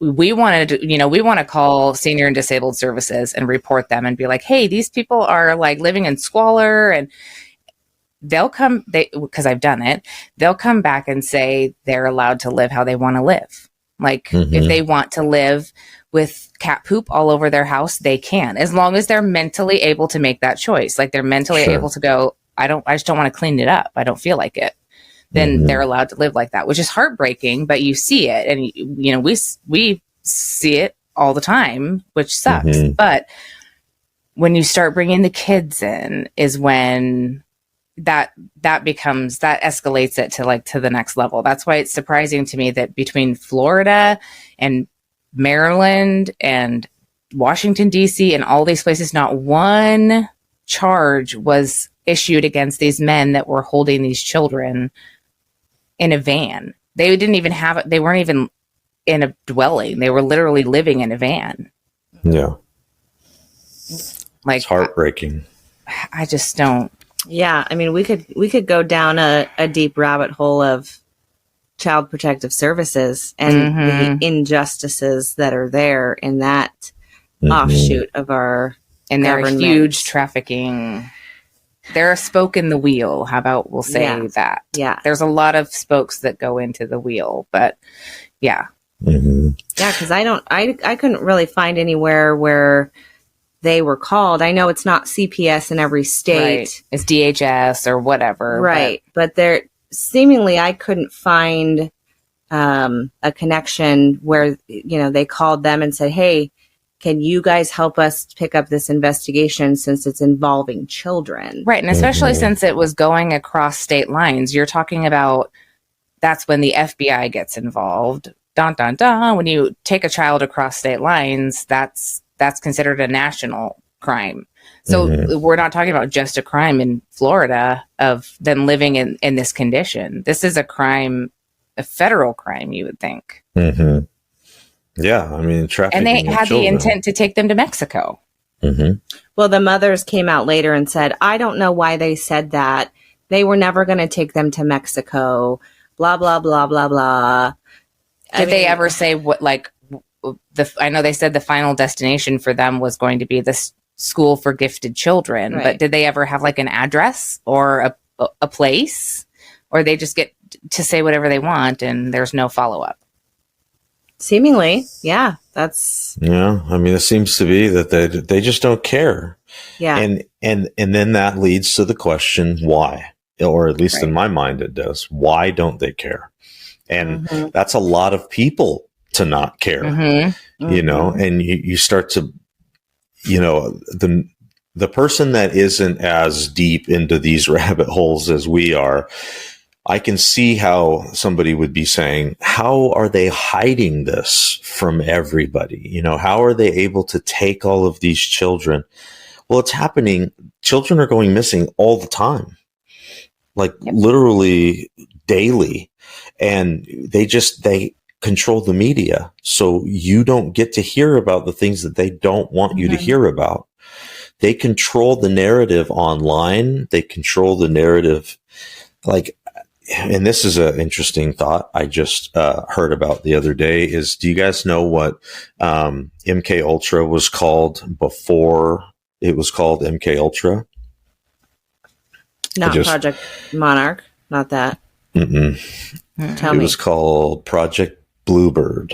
[SPEAKER 2] we want to call senior and disabled services and report them and be like, hey, these people are like living in squalor, and because I've done it, they'll come back and say they're allowed to live how they want to live. Like if they want to live with cat poop all over their house, they can, as long as they're mentally able to make that choice. Like they're mentally able to go, I just don't want to clean it up. I don't feel like it. Then they're allowed to live like that, which is heartbreaking, but you see it. And, we see it all the time, which sucks. But when you start bringing the kids in is when that escalates it to the next level. That's why it's surprising to me that between Florida and Maryland and Washington, D.C. and all these places, not one charge was issued against these men that were holding these children in a van. They didn't even they weren't even in a dwelling. They were literally living in a van.
[SPEAKER 1] Yeah.
[SPEAKER 2] Like,
[SPEAKER 1] it's heartbreaking.
[SPEAKER 2] I just don't.
[SPEAKER 3] Yeah. I mean, we could go down a deep rabbit hole of Child Protective Services and the injustices that are there in that offshoot of our
[SPEAKER 2] and
[SPEAKER 3] government.
[SPEAKER 2] They're huge trafficking. They're a spoke in the wheel. How about we'll say that?
[SPEAKER 3] Yeah.
[SPEAKER 2] There's a lot of spokes that go into the wheel, but yeah.
[SPEAKER 3] Yeah, because I couldn't really find anywhere where they were called. I know it's not CPS in every state.
[SPEAKER 2] Right. It's DHS or whatever.
[SPEAKER 3] Right. But there seemingly I couldn't find a connection where, they called them and said, hey, can you guys help us pick up this investigation since it's involving children?
[SPEAKER 2] Right. And especially since it was going across state lines, you're talking about that's when the FBI gets involved. Dun, dun, dun. When you take a child across state lines, that's considered a national crime. So we're not talking about just a crime in Florida of them living in this condition. This is a crime, a federal crime, you would think.
[SPEAKER 1] Yeah, I mean, trafficking.
[SPEAKER 2] And they had the intent to take them to Mexico.
[SPEAKER 3] Well, the mothers came out later and said, I don't know why they said that. They were never going to take them to Mexico. Blah, blah, blah, blah, blah.
[SPEAKER 2] Did they ever say what, like, I know they said the final destination for them was going to be this school for gifted children, but did they ever have like an address or a place, or they just get to say whatever they want and there's no follow-up?
[SPEAKER 3] Seemingly, yeah. I
[SPEAKER 1] mean, it seems to be that they just don't care.
[SPEAKER 3] Yeah.
[SPEAKER 1] And then that leads to the question, why? Or at least in my mind it does. Why don't they care? And that's a lot of people to not care, and you start to, the person that isn't as deep into these rabbit holes as we are, I can see how somebody would be saying, how are they hiding this from everybody? How are they able to take all of these children? Well, it's happening. Children are going missing all the time, like literally daily. And they control the media. So you don't get to hear about the things that they don't want you to hear about. They control the narrative online. They control the narrative, and this is an interesting thought I just heard about the other day is, do you guys know what MK Ultra was called before it was called MK Ultra?
[SPEAKER 3] Not Project Monarch, not that. Tell me.
[SPEAKER 1] It was called Project Bluebird.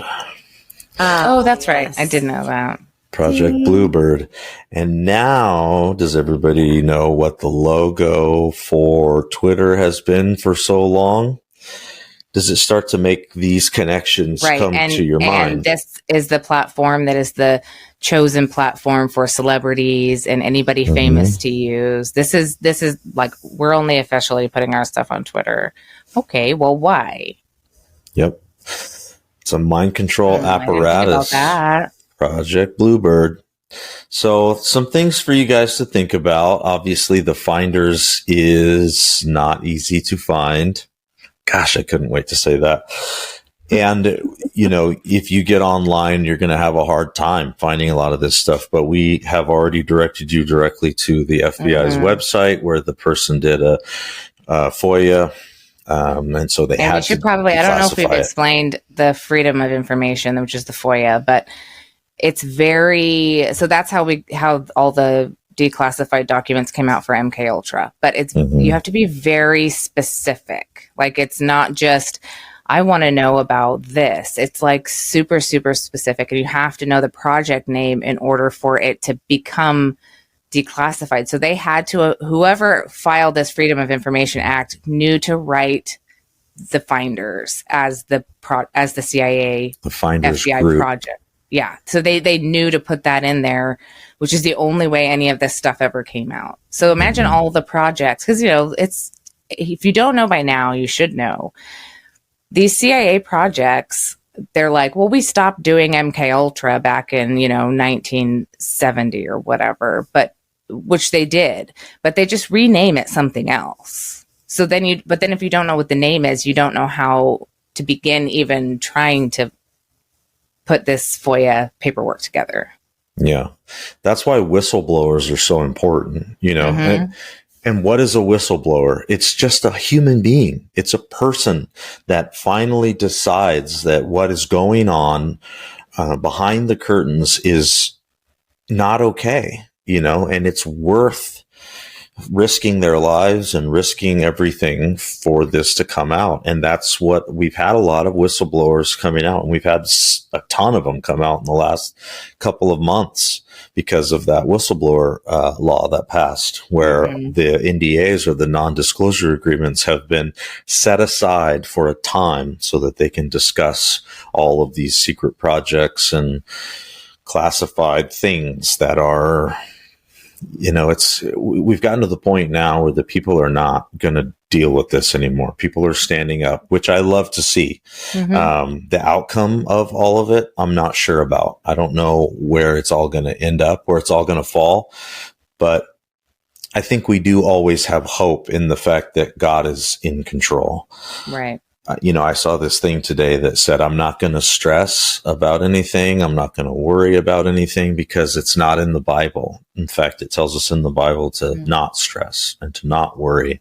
[SPEAKER 2] That's right. I did know that.
[SPEAKER 1] Project Bluebird. And now, does everybody know what the logo for Twitter has been for so long? does it start to make these connections come to your mind?
[SPEAKER 2] And this is the platform that is the chosen platform for celebrities and anybody famous to use. This is like, we're only officially putting our stuff on Twitter. Okay, well, why?
[SPEAKER 1] Yep. It's a mind control apparatus.
[SPEAKER 2] About that.
[SPEAKER 1] Project Bluebird. So some things for you guys to think about. Obviously, the Finders is not easy to find. Gosh, I couldn't wait to say that. And, you know, if you get online, you're going to have a hard time finding a lot of this stuff. But we have already directed you directly to the FBI's website where the person did a FOIA. And so they had to. We should probably,
[SPEAKER 2] I don't know if we've explained the Freedom of Information, which is the FOIA, but it's so that's how all the declassified documents came out for MK Ultra. But it's you have to be very specific. Like, it's not just, I want to know about this. It's like super, super specific, and you have to know the project name in order for it to become declassified. So they had to, whoever filed this Freedom of Information Act knew to write the Finders as the CIA,
[SPEAKER 1] the Finders
[SPEAKER 2] FBI
[SPEAKER 1] group.
[SPEAKER 2] project. Yeah. So they knew to put that in there, which is the only way any of this stuff ever came out. So imagine all the projects, because, you know, if you don't know by now, you should know. These CIA projects, they're like, well, we stopped doing MK Ultra back in, 1970 or whatever, which they did, but they just rename it something else. So then if you don't know what the name is, you don't know how to begin even trying to put this FOIA paperwork together.
[SPEAKER 1] Yeah. That's why whistleblowers are so important, And what is a whistleblower? It's just a human being. It's a person that finally decides that what is going on behind the curtains is not okay, and it's worth risking their lives and risking everything for this to come out. And that's what we've had, a lot of whistleblowers coming out, and we've had a ton of them come out in the last couple of months because of that whistleblower law that passed, where the NDAs, or the non-disclosure agreements, have been set aside for a time so that they can discuss all of these secret projects and classified things that are, we've gotten to the point now where the people are not going to deal with this anymore. People are standing up, which I love to see. The outcome of all of it, I'm not sure about. I don't know where it's all going to end up, where it's all going to fall. But I think we do always have hope in the fact that God is in control.
[SPEAKER 2] Right.
[SPEAKER 1] I saw this thing today that said, I'm not going to stress about anything. I'm not going to worry about anything because it's not in the Bible. In fact, it tells us in the Bible to not stress and to not worry.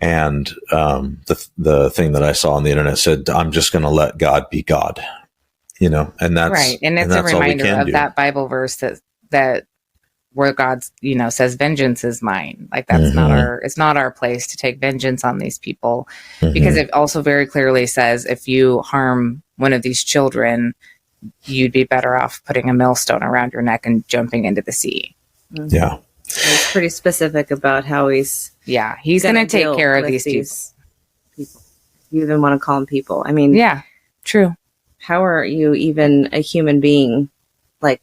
[SPEAKER 1] And the thing that I saw on the internet said, I'm just going to let God be God, and that's
[SPEAKER 2] right. And it's a reminder of that Bible verse that where God, says vengeance is mine. Like, that's it's not our place to take vengeance on these people, because it also very clearly says, if you harm one of these children, you'd be better off putting a millstone around your neck and jumping into the sea.
[SPEAKER 1] Yeah.
[SPEAKER 3] He's pretty specific about how he's
[SPEAKER 2] going to take care of these people.
[SPEAKER 3] You even want to call them people. I mean,
[SPEAKER 2] yeah, true.
[SPEAKER 3] How are you even a human being? Like,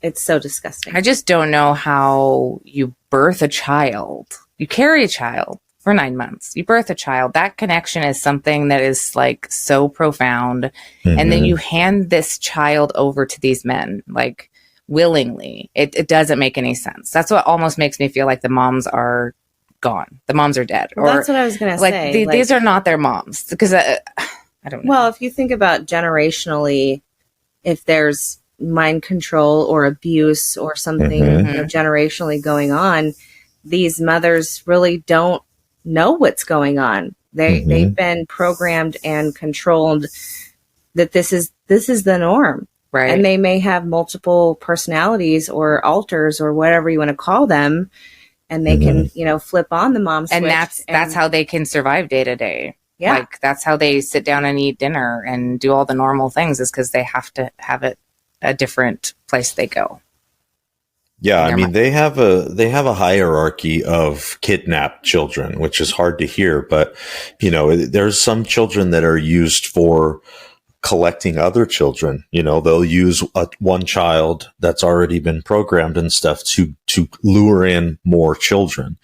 [SPEAKER 3] it's so disgusting.
[SPEAKER 2] I just don't know how you birth a child. You carry a child for 9 months. You birth a child. That connection is something that is like so profound. And then you hand this child over to these men, like, willingly. It doesn't make any sense. That's what almost makes me feel like the moms are gone. The moms are dead.
[SPEAKER 3] Well, that's what I was going to say.
[SPEAKER 2] These are not their moms, because I don't know.
[SPEAKER 3] Well, if you think about generationally, if there's mind control or abuse or something generationally going on, these mothers really don't know what's going on. They've been programmed and controlled that this is the norm,
[SPEAKER 2] right?
[SPEAKER 3] And they may have multiple personalities or alters or whatever you want to call them, and they can flip on the mom switch,
[SPEAKER 2] and that's how they can survive day to day.
[SPEAKER 3] Yeah,
[SPEAKER 2] like, that's how they sit down and eat dinner and do all the normal things, is because they have to have it a different place they go.
[SPEAKER 1] Yeah,
[SPEAKER 2] in
[SPEAKER 1] I
[SPEAKER 2] their
[SPEAKER 1] mean they have a hierarchy of kidnapped children, which is hard to hear, but there's some children that are used for collecting other children. They'll use one child that's already been programmed and stuff to lure in more children.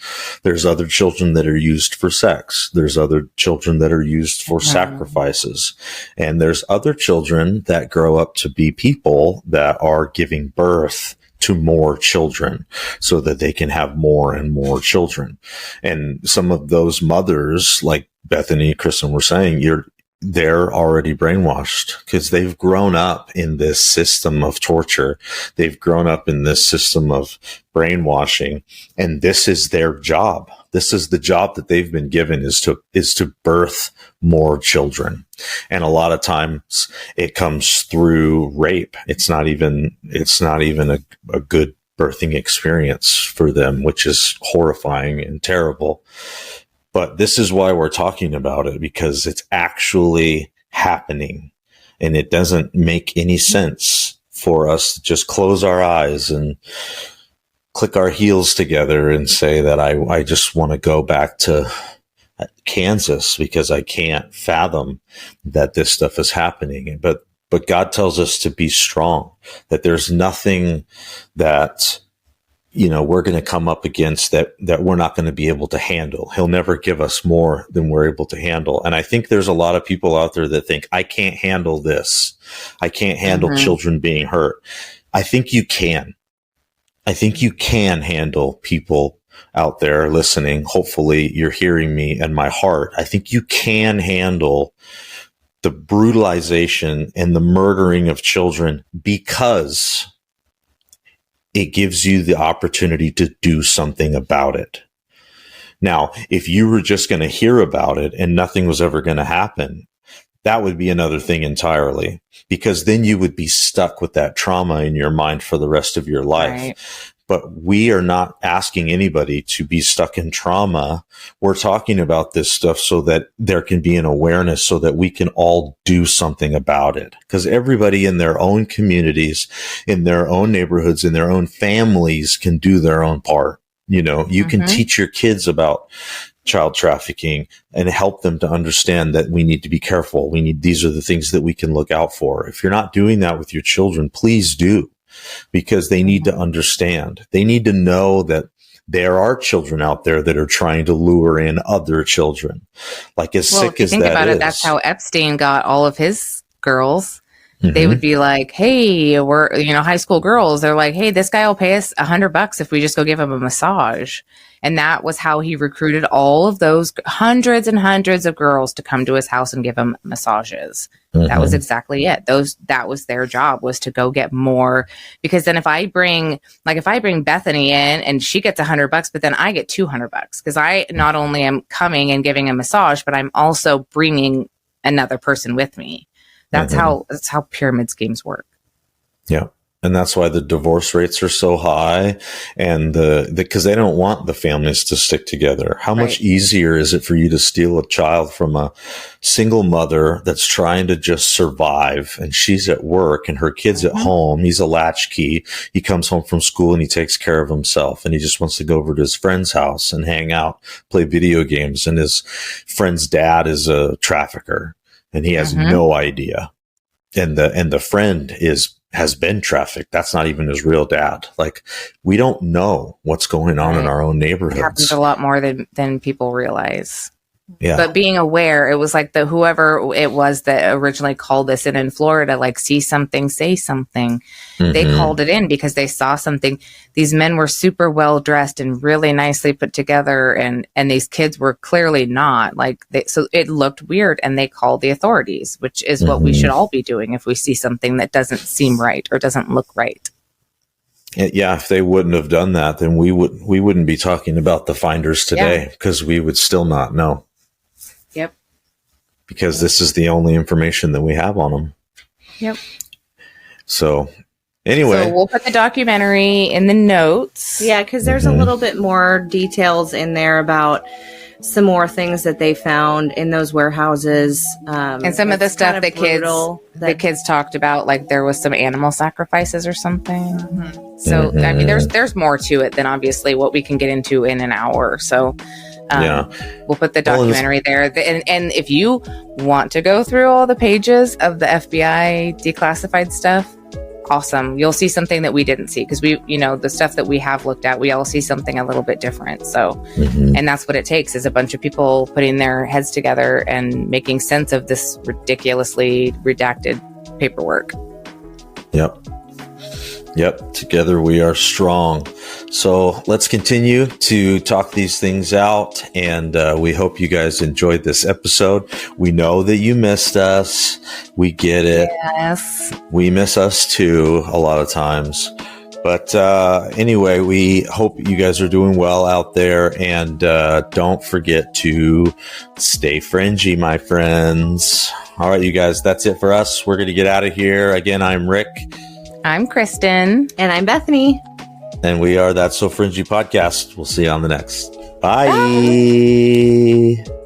[SPEAKER 1] There's other children that are used for sex. There's other children that are used for sacrifices. And there's other children that grow up to be people that are giving birth to more children so that they can have more and more children. And some of those mothers, like Bethany, Kristen were saying, they're already brainwashed because they've grown up in this system of torture. They've grown up in this system of brainwashing, and this is their job. This is the job that they've been given, is to birth more children. And a lot of times it comes through rape. It's not even a good birthing experience for them, which is horrifying and terrible. But this is why we're talking about it, because it's actually happening, and it doesn't make any sense for us to just close our eyes and click our heels together and say that I just want to go back to Kansas because I can't fathom that this stuff is happening. But God tells us to be strong, that there's nothing that we're going to come up against that we're not going to be able to handle. He'll never give us more than we're able to handle. And I think there's a lot of people out there that think, I can't handle this. I can't handle children being hurt. I think you can. I think you can handle people out there listening. Hopefully you're hearing me and my heart. I think you can handle the brutalization and the murdering of children because it gives you the opportunity to do something about it. Now, if you were just going to hear about it and nothing was ever going to happen, that would be another thing entirely, because then you would be stuck with that trauma in your mind for the rest of your life. Right. But we are not asking anybody to be stuck in trauma. We're talking about this stuff so that there can be an awareness so that we can all do something about it. Because everybody in their own communities, in their own neighborhoods, in their own families can do their own part. You can teach your kids about child trafficking and help them to understand that we need to be careful. These are the things that we can look out for. If you're not doing that with your children, please do. Because they need to understand. They need to know that there are children out there that are trying to lure in other children. Like as sick as that is. Think about it,
[SPEAKER 2] that's how Epstein got all of his girls. They would be like, hey, we're, high school girls. They're like, hey, this guy will pay us $100 if we just go give him a massage. And that was how he recruited all of those hundreds and hundreds of girls to come to his house and give him massages. That was exactly it. That was their job, was to go get more. Because then if I bring Bethany in and she gets $100, but then I get $200 because I not only am coming and giving a massage, but I'm also bringing another person with me. That's how pyramid schemes work.
[SPEAKER 1] Yeah. And that's why the divorce rates are so high, and because they don't want the families to stick together. How much easier is it for you to steal a child from a single mother that's trying to just survive, and she's at work and her kid's at home. He's a latchkey. He comes home from school and he takes care of himself, and he just wants to go over to his friend's house and hang out, play video games. And his friend's dad is a trafficker and he has no idea. And the friend has been trafficked. That's not even his real dad. Like, we don't know what's going on in our own neighborhoods.
[SPEAKER 2] It happens a lot more than people realize.
[SPEAKER 1] Yeah.
[SPEAKER 2] But being aware, it was like whoever it was that originally called this in Florida, like, see something, say something. They called it in because they saw something. These men were super well dressed and really nicely put together, and these kids were clearly not. So it looked weird, and they called the authorities, which is what we should all be doing if we see something that doesn't seem right or doesn't look right.
[SPEAKER 1] Yeah, if they wouldn't have done that, then we wouldn't be talking about the finders today, because we would still not know.
[SPEAKER 2] Yep.
[SPEAKER 1] Because this is the only information that we have on them.
[SPEAKER 2] Yep.
[SPEAKER 1] So anyway.
[SPEAKER 2] So we'll put the documentary in the notes.
[SPEAKER 3] Yeah, because there's a little bit more details in there about some more things that they found in those warehouses.
[SPEAKER 2] And some of the
[SPEAKER 3] it's
[SPEAKER 2] stuff
[SPEAKER 3] kind of
[SPEAKER 2] the kids
[SPEAKER 3] brutal
[SPEAKER 2] the kids talked about, like there was some animal sacrifices or something. So I mean, there's more to it than obviously what we can get into in an hour. So we'll put the documentary there. And if you want to go through all the pages of the FBI declassified stuff, awesome. You'll see something that we didn't see because the stuff that we have looked at, we all see something a little bit different. So, and that's what it takes is a bunch of people putting their heads together and making sense of this ridiculously redacted paperwork.
[SPEAKER 1] Yep. Together we are strong. So let's continue to talk these things out. And we hope you guys enjoyed this episode. We know that you missed us. We get it.
[SPEAKER 2] Yes.
[SPEAKER 1] We miss us too a lot of times. But anyway, we hope you guys are doing well out there. And don't forget to stay fringy, my friends. All right, you guys, that's it for us. We're going to get out of here. Again, I'm Rick.
[SPEAKER 2] I'm Kristen.
[SPEAKER 3] And I'm Bethany.
[SPEAKER 1] And we are That's So Fringy Podcast. We'll see you on the next. Bye.
[SPEAKER 3] Bye.